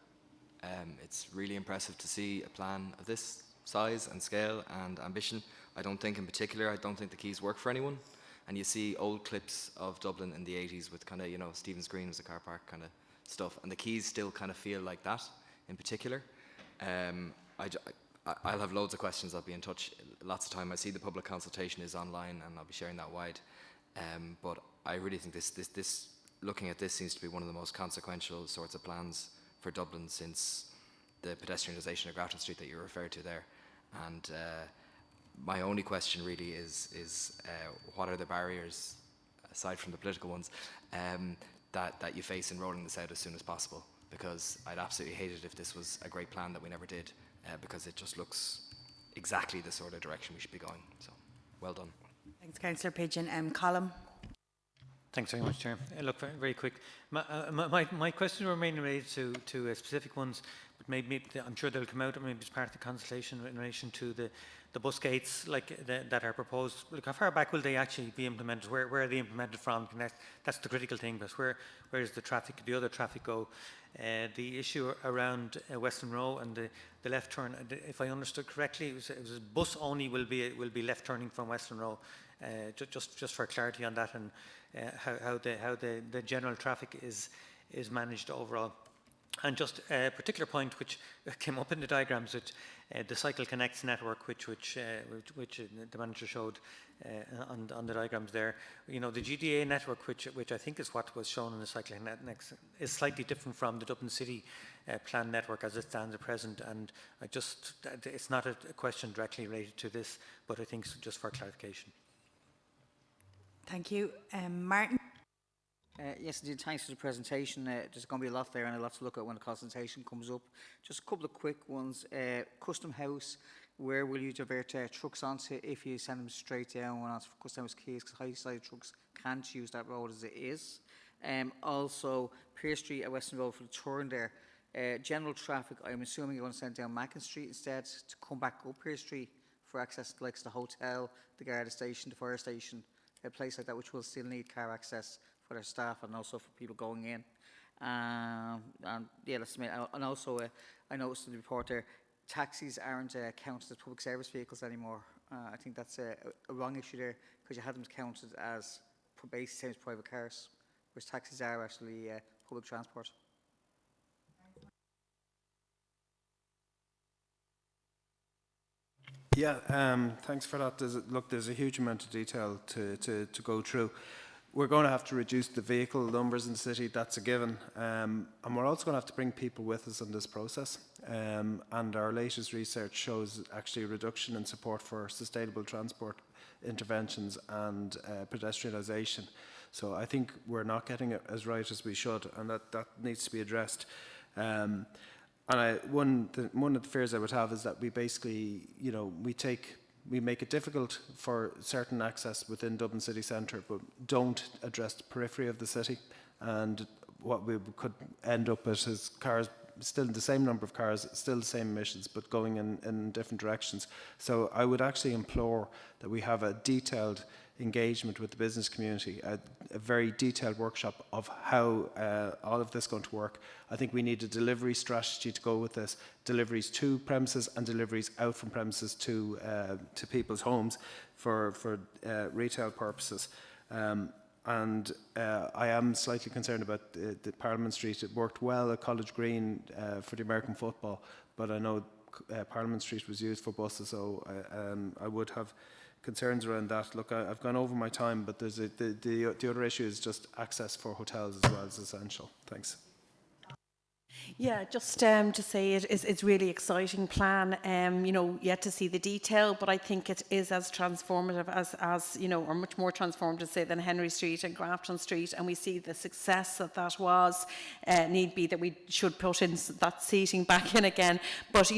It's really impressive to see a plan of this size and scale and ambition. I don't think the keys work for anyone. And you see old clips of Dublin in the 80s with kind of, Stephen's Green was a car park kind of stuff, and the keys still kind of feel like that in particular. I'll have loads of questions. I'll be in touch lots of time. I see the public consultation is online, and I'll be sharing that wide. But I really think this looking at this seems to be one of the most consequential sorts of plans for Dublin since the pedestrianisation of Grattan Street that you referred to there. And my only question really is what are the barriers, aside from the political ones, that you face in rolling this out as soon as possible? Because I'd absolutely hate it if this was a great plan that we never did, because it just looks exactly the sort of direction we should be going. So, well done. Thanks, Councillor Pigeon. Colm. Thanks very much, Chair. Look, very quick. My questions were mainly related to specific ones, but maybe I'm sure they'll come out maybe as part of the consultation in relation to the bus gates that are proposed. Look, how far back will they actually be implemented? Where are they implemented from? That's the critical thing. But where does the other traffic go? The issue around Western Row and the left turn. If I understood correctly, it was bus only will be left turning from Western Row. Just for clarity on that, and how the general traffic is managed overall. And just a particular point which came up in the diagrams, which the Cycle Connects network, which the manager showed on the diagrams there. The GDA network, which I think is what was shown in the Cycle Connects, is slightly different from the Dublin City plan network as it stands at present. And it's not a question directly related to this, but I think just for clarification. Thank you. Martin. Yes, indeed. Thanks for the presentation. There's going to be a lot there and a lot to look at when the consultation comes up. Just a couple of quick ones. Custom House, where will you divert trucks onto if you send them straight down onto Custom House Keys? Because high-side trucks can't use that road as it is. Also, Pearse Street at Western Road for the turn there. General traffic, I'm assuming you're going to send down Mackin Street instead to come back up Pearse Street for access to like the hotel, the Garda station, the fire station, a place like that, which will still need car access for their staff and also for people going in. And yeah, that's me. And also, I noticed in the report there, taxis aren't counted as public service vehicles anymore. I think that's a wrong issue there, because you had them counted as basically same as private cars, whereas taxis are actually public transport. Yeah, thanks for that. There's a huge amount of detail to go through. We're going to have to reduce the vehicle numbers in the city, that's a given. And we're also going to have to bring people with us in this process. And our latest research shows actually a reduction in support for sustainable transport interventions and pedestrianisation. So I think we're not getting it as right as we should, and that needs to be addressed. And one of the fears I would have is that we basically, we make it difficult for certain access within Dublin city centre, but don't address the periphery of the city. And what we could end up with is cars, still the same number of cars, still the same emissions, but going in different directions. So I would actually implore that we have a detailed engagement with the business community, a very detailed workshop of how all of this is going to work. I think we need a delivery strategy to go with this, deliveries to premises and deliveries out from premises to people's homes for retail purposes. And I am slightly concerned about the Parliament Street. It worked well at College Green for the American football, but I know Parliament Street was used for buses, so I would have concerns around that. Look, I've gone over my time, but there's the other issue is just access for hotels as well as essential. Thanks. Yeah, just to say it's really exciting plan. Yet to see the detail, but I think it is as transformative as or much more transformative, say, than Henry Street and Grafton Street. And we see the success that was. Need be that we should put in that seating back in again. But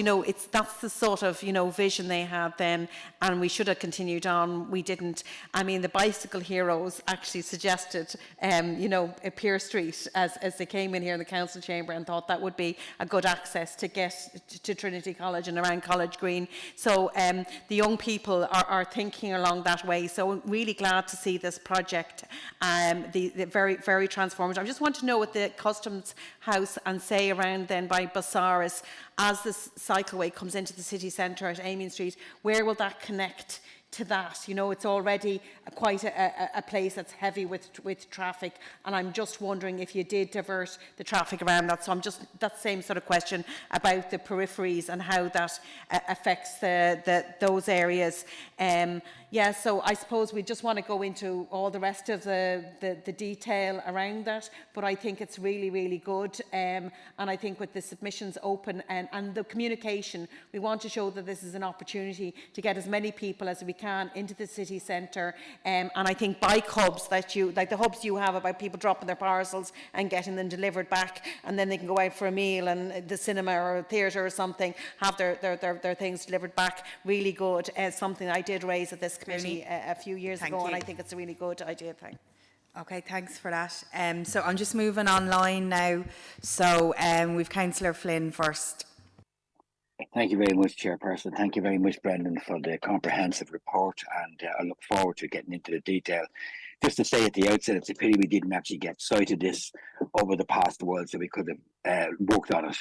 that's the sort of vision they had then, and we should have continued on. We didn't. I mean, the bicycle heroes actually suggested, Pearse Street as they came in here in the council chamber and thought that would be a good access to get to Trinity College and around College Green. So the young people are thinking along that way. So really glad to see this project, the very, very transformative. I just want to know what the Customs House and say around then by Basaris, as this cycleway comes into the city centre at Amiens Street, where will that connect to that? It's already quite a place that's heavy with traffic, and I'm just wondering if you did divert the traffic around that. So that same sort of question about the peripheries and how that affects those areas. So I suppose we just want to go into all the rest of the detail around that, but I think it's really, really good. And I think with the submissions open and the communication, we want to show that this is an opportunity to get as many people as we can into the city centre. And I think bike hubs like the hubs you have about people dropping their parcels and getting them delivered back, and then they can go out for a meal and the cinema or theatre or something, have their things delivered back. Really good. Something I did raise at this committee a few years ago, and I think it's a really good idea. Thanks. Okay, thanks for that. So I'm just moving online now. So we've Councillor Flynn first. Thank you very much, Chairperson. Thank you very much, Brendan, for the comprehensive report, and I look forward to getting into the detail. Just to say at the outset, it's a pity we didn't actually get sight of this over the past while, so we could have worked on it.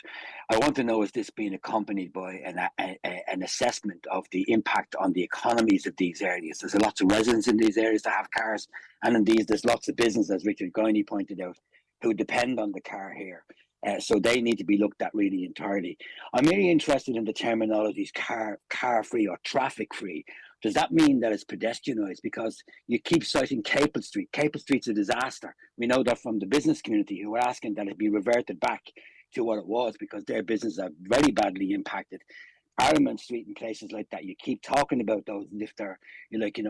I want to know, is this being accompanied by an assessment of the impact on the economies of these areas? There's lots of residents in these areas that have cars, and indeed there's lots of business, as Richard Guiney pointed out, who depend on the car here. So they need to be looked at really entirely. I'm really interested in the terminologies car-free or traffic-free. Does that mean that it's pedestrianised? Because you keep citing Capel Street. Capel Street's a disaster. We know that from the business community, who are asking that it be reverted back to what it was, because their businesses are very badly impacted. Parliament Street and places like that, you keep talking about those, and if they're, you're like,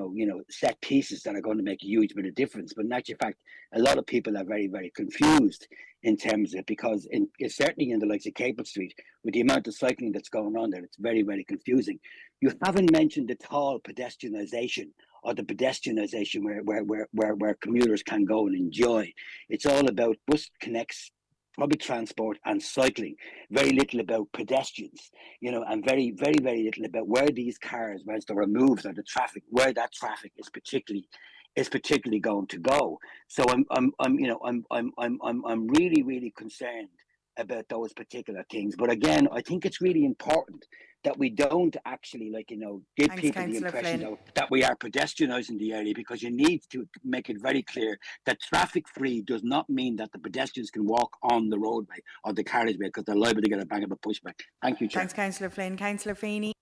set pieces that are going to make a huge bit of difference. But in actual fact, a lot of people are very, very confused in terms of it, because certainly in the likes of Capel Street, with the amount of cycling that's going on there, it's very, very confusing. You haven't mentioned at all pedestrianisation, or the pedestrianisation where commuters can go and enjoy. It's all about bus connects, public transport and cycling. Very little about pedestrians, and very, very, very little about where these cars, once they're removed, or the traffic, where that traffic is particularly going to go. So I'm really, really concerned about those particular things. But again, I think it's really important that we don't actually, give Thanks, people the Councillor impression Flynn. that we are pedestrianising the area, because you need to make it very clear that traffic free does not mean that the pedestrians can walk on the roadway or the carriageway, because they're liable to get a bang of a pushback. Thank you, Chair. Thanks, Councillor Flynn. Councillor Feeney.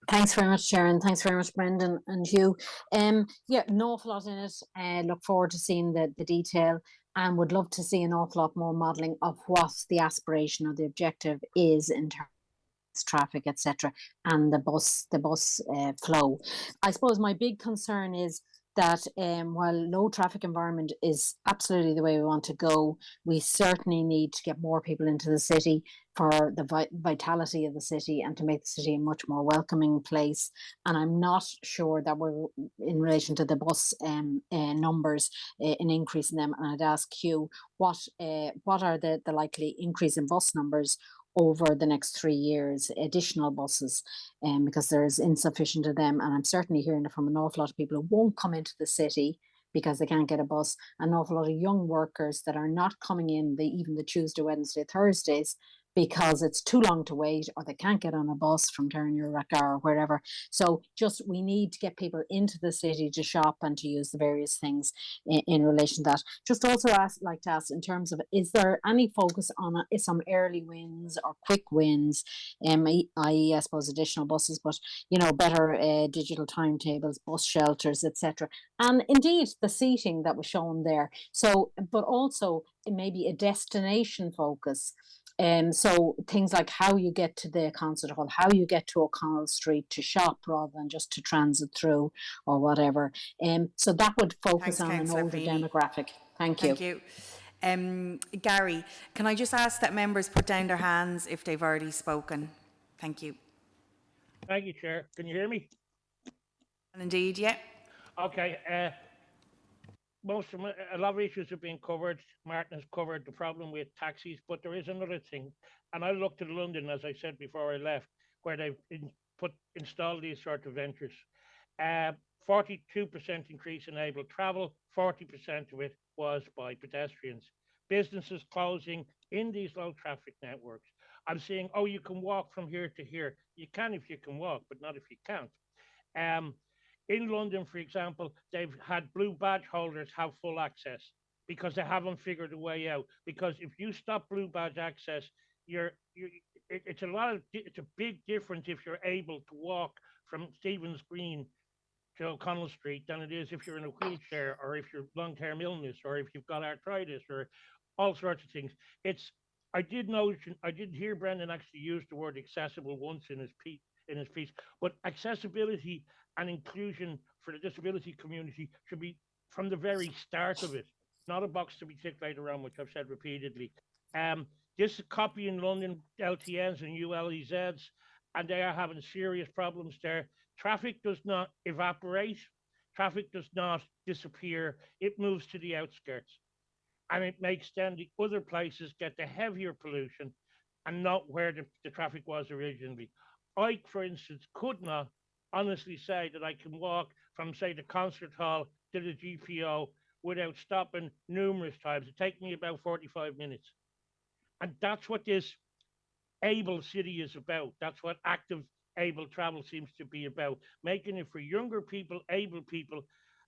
Thanks very much, Sharon. Thanks very much, Brendan and Hugh. Yeah, an awful lot in it. Look forward to seeing the detail, and would love to see an awful lot more modelling of what the aspiration or the objective is in terms of traffic, etc., and the bus flow. I suppose my big concern is that while low traffic environment is absolutely the way we want to go, we certainly need to get more people into the city for the vitality of the city, and to make the city a much more welcoming place. And I'm not sure that we're, in relation to the bus numbers, an increase in them. And I'd ask Hugh, what are the likely increase in bus numbers over the next 3 years, additional buses, because there is insufficient of them. And I'm certainly hearing it from an awful lot of people who won't come into the city because they can't get a bus. An awful lot of young workers that are not coming in even the Tuesday, Wednesday, Thursdays, because it's too long to wait, or they can't get on a bus from Turner or wherever. So just, we need to get people into the city to shop and to use the various things in relation to that. Just also like to ask, in terms of, is there any focus on some early wins or quick wins, i.e. I suppose additional buses, but better digital timetables, bus shelters, etc. And indeed the seating that was shown there. So, but also maybe a destination focus. So things like how you get to the concert hall, how you get to O'Connell Street to shop rather than just to transit through or whatever. So that would focus Thanks, on an Councillor older Feeney. demographic. Thank you. Thank you. Gary, can I just ask that members put down their hands if they've already spoken? Thank you. Thank you, Chair. Can you hear me? And indeed, yeah. Okay. A lot of issues have been covered. Martin has covered the problem with taxis, but there is another thing. And I looked at London, as I said before I left, where they've installed these sort of ventures. 42% increase in able travel, 40% of it was by pedestrians. Businesses closing in these low traffic networks. I'm saying, oh, you can walk from here to here. You can if you can walk, but not if you can't. In London, for example, they've had blue badge holders have full access because they haven't figured a way out. Because if you stop blue badge access, it's a big difference if you're able to walk from Stephen's Green to O'Connell Street than it is if you're in a wheelchair, or if you're long-term illness, or if you've got arthritis, or all sorts of things. I did hear Brendan actually use the word accessible once in his piece, but accessibility and inclusion for the disability community should be from the very start of it, not a box to be ticked later on, which I've said repeatedly. This copy in London, LTNs and ULEZs, and they are having serious problems there. Traffic does not evaporate. Traffic does not disappear. It moves to the outskirts. And it makes then the other places get the heavier pollution and not where the traffic was originally. I, for instance, could not honestly say that I can walk from, say, the concert hall to the GPO without stopping numerous times. It takes me about 45 minutes. And that's what this able city is about. That's what active able travel seems to be about, making it for younger people, able people,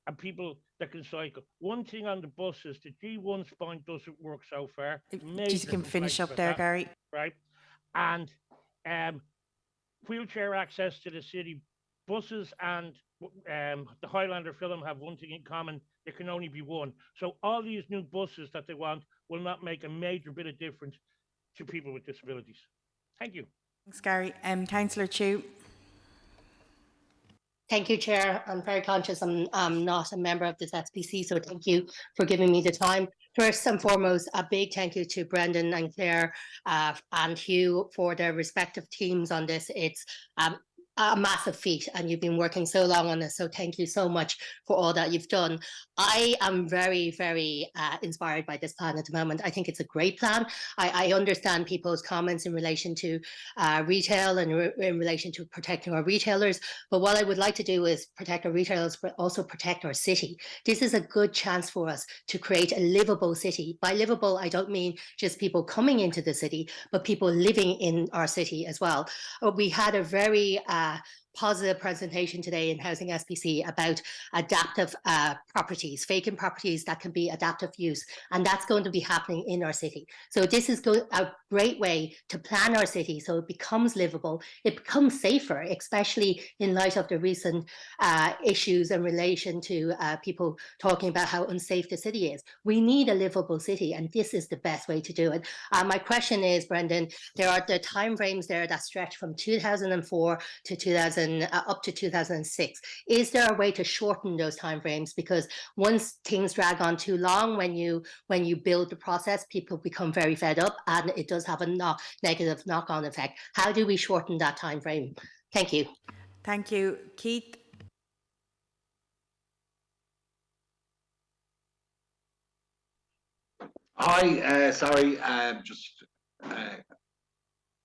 and people that can cycle. One thing on the buses, the G1 spine doesn't work so far. Just can finish up there, Gary. Right. And wheelchair access to the city. Buses and the Highlander film have one thing in common: there can only be one. So all these new buses that they want will not make a major bit of difference to people with disabilities. Thank you. Thanks, Gary. Councillor Chu. Thank you, Chair. I'm very conscious I'm not a member of this SPC, so thank you for giving me the time. First and foremost, a big thank you to Brendan and Claire and Hugh for their respective teams on this. It's a massive feat, and you've been working so long on this, so thank you so much for all that you've done. I am very, very inspired by this plan at the moment. I think it's a great plan. I understand people's comments in relation to retail and in relation to protecting our retailers, but what I would like to do is protect our retailers, but also protect our city. This is a good chance for us to create a livable city. By livable, I don't mean just people coming into the city, but people living in our city as well. We had a very positive presentation today in Housing SPC about adaptive properties, vacant properties that can be adaptive use, and that's going to be happening in our city. So this is a great way to plan our city so it becomes livable, it becomes safer, especially in light of the recent issues in relation to people talking about how unsafe the city is. We need a livable city, and this is the best way to do it. My question is, Brendan, there are the timeframes there that stretch from 2004 to 2000 up to 2006. Is there a way to shorten those timeframes? Because once things drag on too long, when you build the process, people become very fed up, and it does have a negative knock-on effect. How do we shorten that timeframe? Thank you. Thank you. Keith. Hi, sorry,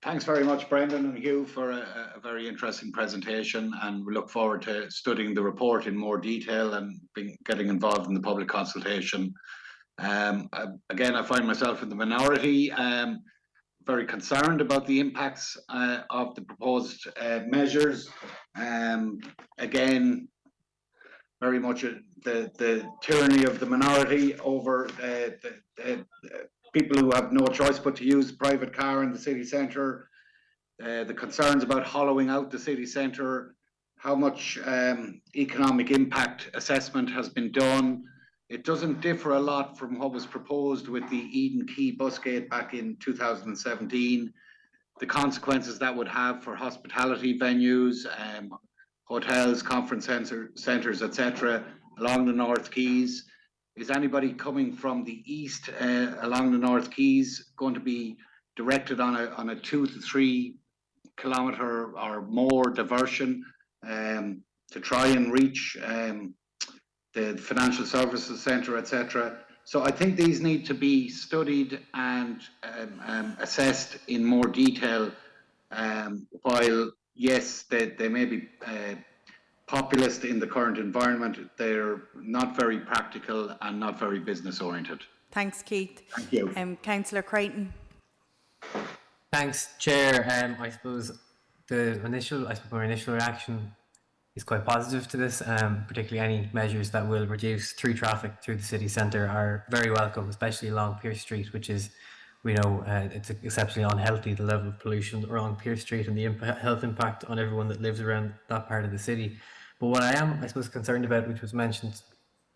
thanks very much, Brendan and Hugh, for a very interesting presentation, and we look forward to studying the report in more detail and getting involved in the public consultation. Again, I find myself in the minority, very concerned about the impacts of the proposed measures. Again, very much the tyranny of the minority over people who have no choice but to use a private car in the city centre, the concerns about hollowing out the city centre, how much economic impact assessment has been done. It doesn't differ a lot from what was proposed with the Eden Quay busgate back in 2017, the consequences that would have for hospitality venues, hotels, conference centres, etc., along the North Quays. Is anybody coming from the east along the North Quays going to be directed on a 2 to 3 kilometre or more diversion to try and reach the financial services centre, etc.? So I think these need to be studied and assessed in more detail. While yes, they may be populist in the current environment, they're not very practical and not very business oriented. Thanks, Keith. Thank you. Councillor Creighton. Thanks, Chair. I suppose my initial reaction is quite positive to this. Particularly any measures that will reduce through traffic through the city centre are very welcome, especially along Pierce Street, which is, we know, it's exceptionally unhealthy, the level of pollution along Pierce Street and the health impact on everyone that lives around that part of the city. But what I am, I suppose, concerned about, which was mentioned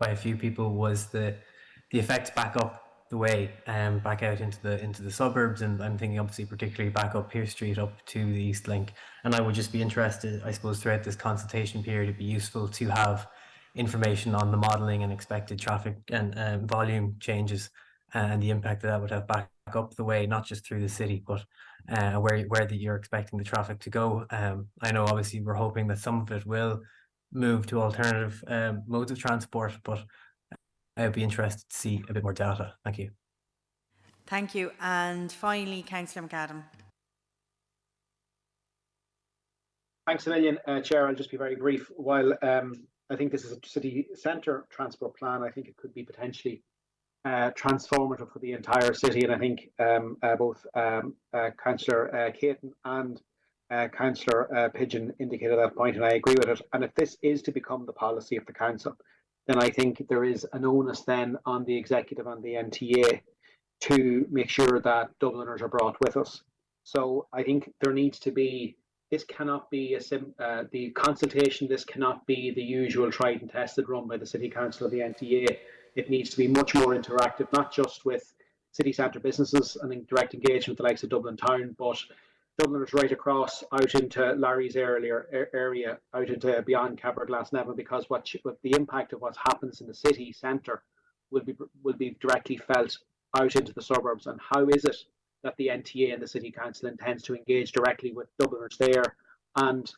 by a few people, was the effects back up the way, back out into the suburbs, and I'm thinking obviously particularly back up Pierce Street up to the East Link. And I would just be interested, I suppose, throughout this consultation period, it'd be useful to have information on the modelling and expected traffic and volume changes and the impact that would have back up the way, not just through the city, but where you're expecting the traffic to go. I know obviously we're hoping that some of it will move to alternative modes of transport, but I'd be interested to see a bit more data. Thank you. Thank you. And finally, Councillor McAdam. Thanks a million, Chair. I'll just be very brief. While I think this is a city centre transport plan, I think it could be potentially transformative for the entire city, and I think both Councillor Caton and Councillor Pigeon indicated that point, and I agree with it. And if this is to become the policy of the council, then I think there is an onus then on the executive and the MTA to make sure that Dubliners are brought with us. So I think there needs to be, this cannot be the consultation, this cannot be the usual tried and tested run by the City Council or the MTA. It needs to be much more interactive, not just with city centre businesses and in direct engagement with the likes of Dublin Town, but Dubliners right across out into Larry's area, out into beyond Cabra Glasnevin, because what the impact of what happens in the city centre will be directly felt out into the suburbs. And how is it that the NTA and the City Council intends to engage directly with Dubliners there and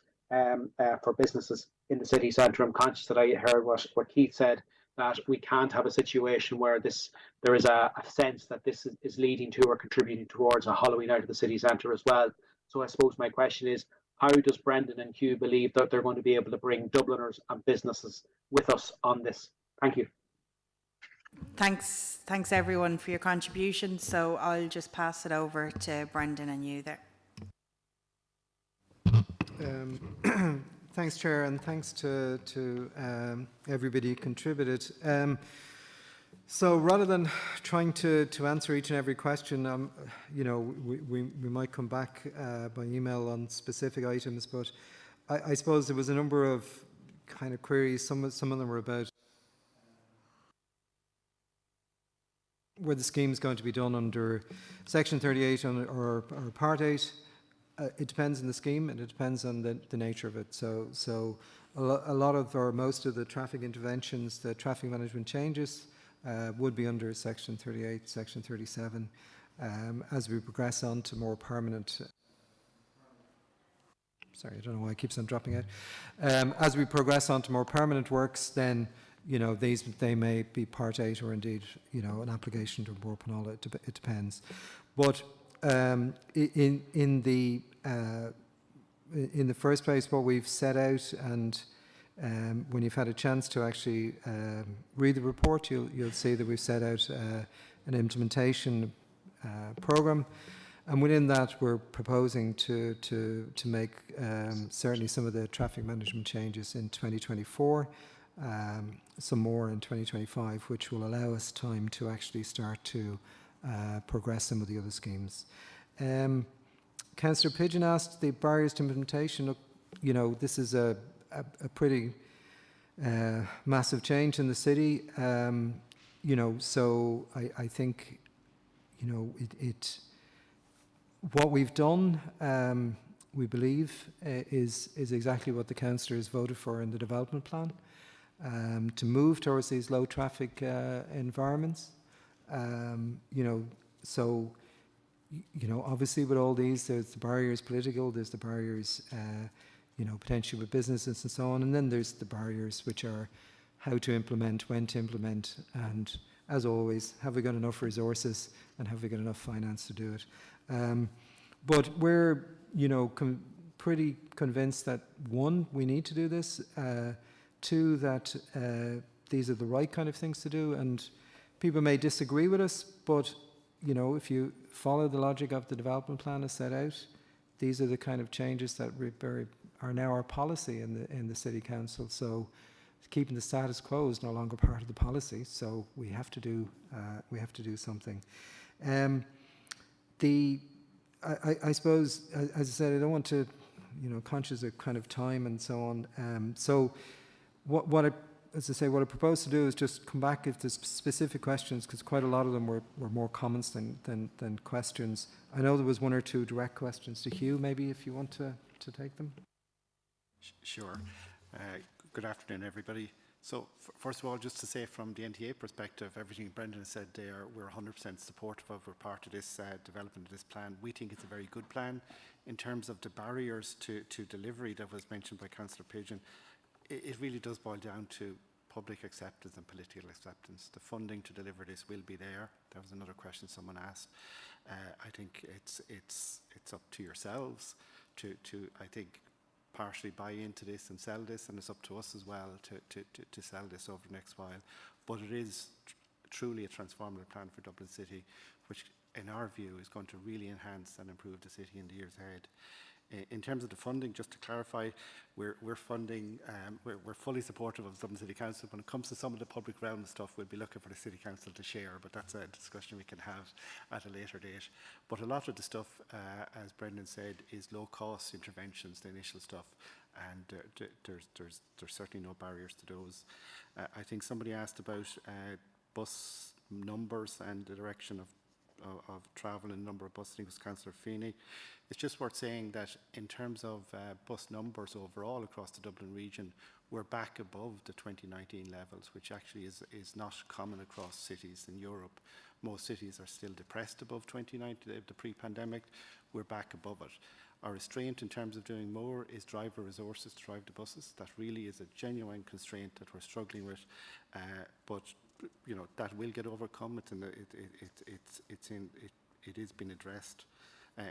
for businesses in the city centre? I'm conscious that I heard what Keith said, that we can't have a situation where there is a sense that this is leading to or contributing towards a hollowing out of the city centre as well. So I suppose my question is, how does Brendan and Hugh believe that they're going to be able to bring Dubliners and businesses with us on this? Thank you. Thanks everyone for your contributions. So I'll just pass it over to Brendan and you there. Thanks, Chair, and thanks to everybody who contributed. So rather than trying to answer each and every question, we might come back by email on specific items, but I suppose there was a number of kind of queries. Some of them were about where the scheme is going to be done under Section 38 or Part 8. It depends on the scheme and it depends on the nature of it. So a lot of or most of the traffic interventions, the traffic management changes would be under Section 38, Section 37. As we progress on to more permanent, sorry, I don't know why it keeps on dropping out. As we progress on to more permanent works, then they may be Part 8 or indeed an application to Bord Pleanála. It depends, but. In the first place, what we've set out, and when you've had a chance to actually read the report, you'll see that we've set out an implementation program, and within that, we're proposing to make certainly some of the traffic management changes in 2024, some more in 2025, which will allow us time to actually start to progress some of the other schemes. Councillor Pigeon asked the barriers to implementation. Look, this is a pretty massive change in the city. So I think what we've done, we believe, is exactly what the councillors voted for in the development plan, to move towards these low traffic environments. So obviously with all these, there's the barriers political, there's the barriers, potentially with businesses and so on, and then there's the barriers which are how to implement, when to implement, and as always, have we got enough resources and have we got enough finance to do it? But we're, pretty convinced that one, we need to do this, two, that these are the right kind of things to do, and people may disagree with us, but if you follow the logic of the development plan as set out, these are the kind of changes that are now our policy in the City Council. So keeping the status quo is no longer part of the policy. So we have to do something. I suppose, as I said, I don't want to, conscious of kind of time and so on. So what I propose to do is just come back if there's specific questions, because quite a lot of them were more comments than questions. I know there was one or two direct questions to Hugh, maybe if you want to take them. Sure. Good afternoon, everybody. So first of all, just to say from the NTA perspective, everything Brendan has said there, we're 100% supportive of. We're part of this development of this plan. We think it's a very good plan. In terms of the barriers to delivery that was mentioned by Councillor Pigeon, it really does boil down to public acceptance and political acceptance. The funding to deliver this will be there. That was another question someone asked. I think it's up to yourselves to I think partially buy into this and sell this, and it's up to us as well to sell this over the next while. But it is truly a transformative plan for Dublin City, which in our view is going to really enhance and improve the city in the years ahead. In terms of the funding, just to clarify, we're funding, we're fully supportive of Dublin City Council. When it comes to some of the public realm stuff, we'll be looking for the City Council to share, but that's a discussion we can have at a later date. But a lot of the stuff, as Brendan said, is low-cost interventions, the initial stuff, and there's certainly no barriers to those. I think somebody asked about bus numbers and the direction of of travel and number of buses. I think it was Councillor Feeney. It's just worth saying that in terms of bus numbers overall across the Dublin region, we're back above the 2019 levels, which actually is not common across cities in Europe. Most cities are still depressed above 2019, the pre-pandemic. We're back above it. Our restraint in terms of doing more is driver resources to drive the buses. That really is a genuine constraint that we're struggling with, but you know that will get overcome. It is being addressed.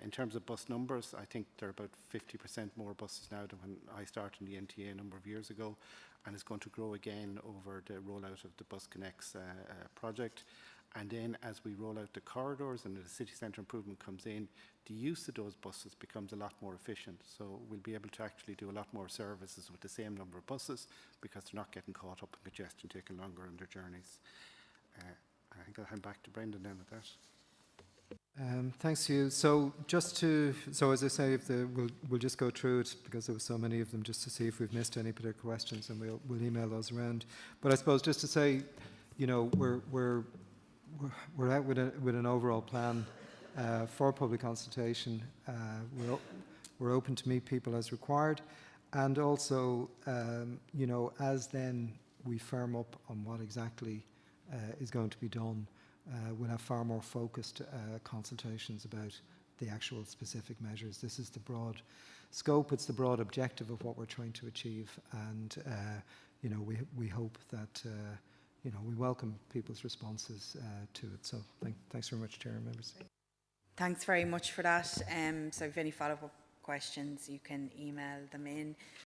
In terms of bus numbers, I think there are about 50% more buses now than when I started in the NTA a number of years ago, and it's going to grow again over the rollout of the Bus Connects project. And then as we roll out the corridors and the city centre improvement comes in, the use of those buses becomes a lot more efficient. So we'll be able to actually do a lot more services with the same number of buses because they're not getting caught up in congestion, taking longer on their journeys. I think I'll hand back to Brendan then with that. Thanks to you. So as I say, we'll just go through it because there were so many of them, just to see if we've missed any particular questions, and we'll email those around. But I suppose just to say, you know, we're out with an overall plan for public consultation. We're open to meet people as required, and also, you know, as then we firm up on what exactly is going to be done, we'll have far more focused consultations about the actual specific measures. This is the broad scope, it's the broad objective of what we're trying to achieve, and you know, we hope that you know, we welcome people's responses to it. So thanks very much, Chair and members. Thanks very much for that. So if you have any follow-up questions, you can email them in.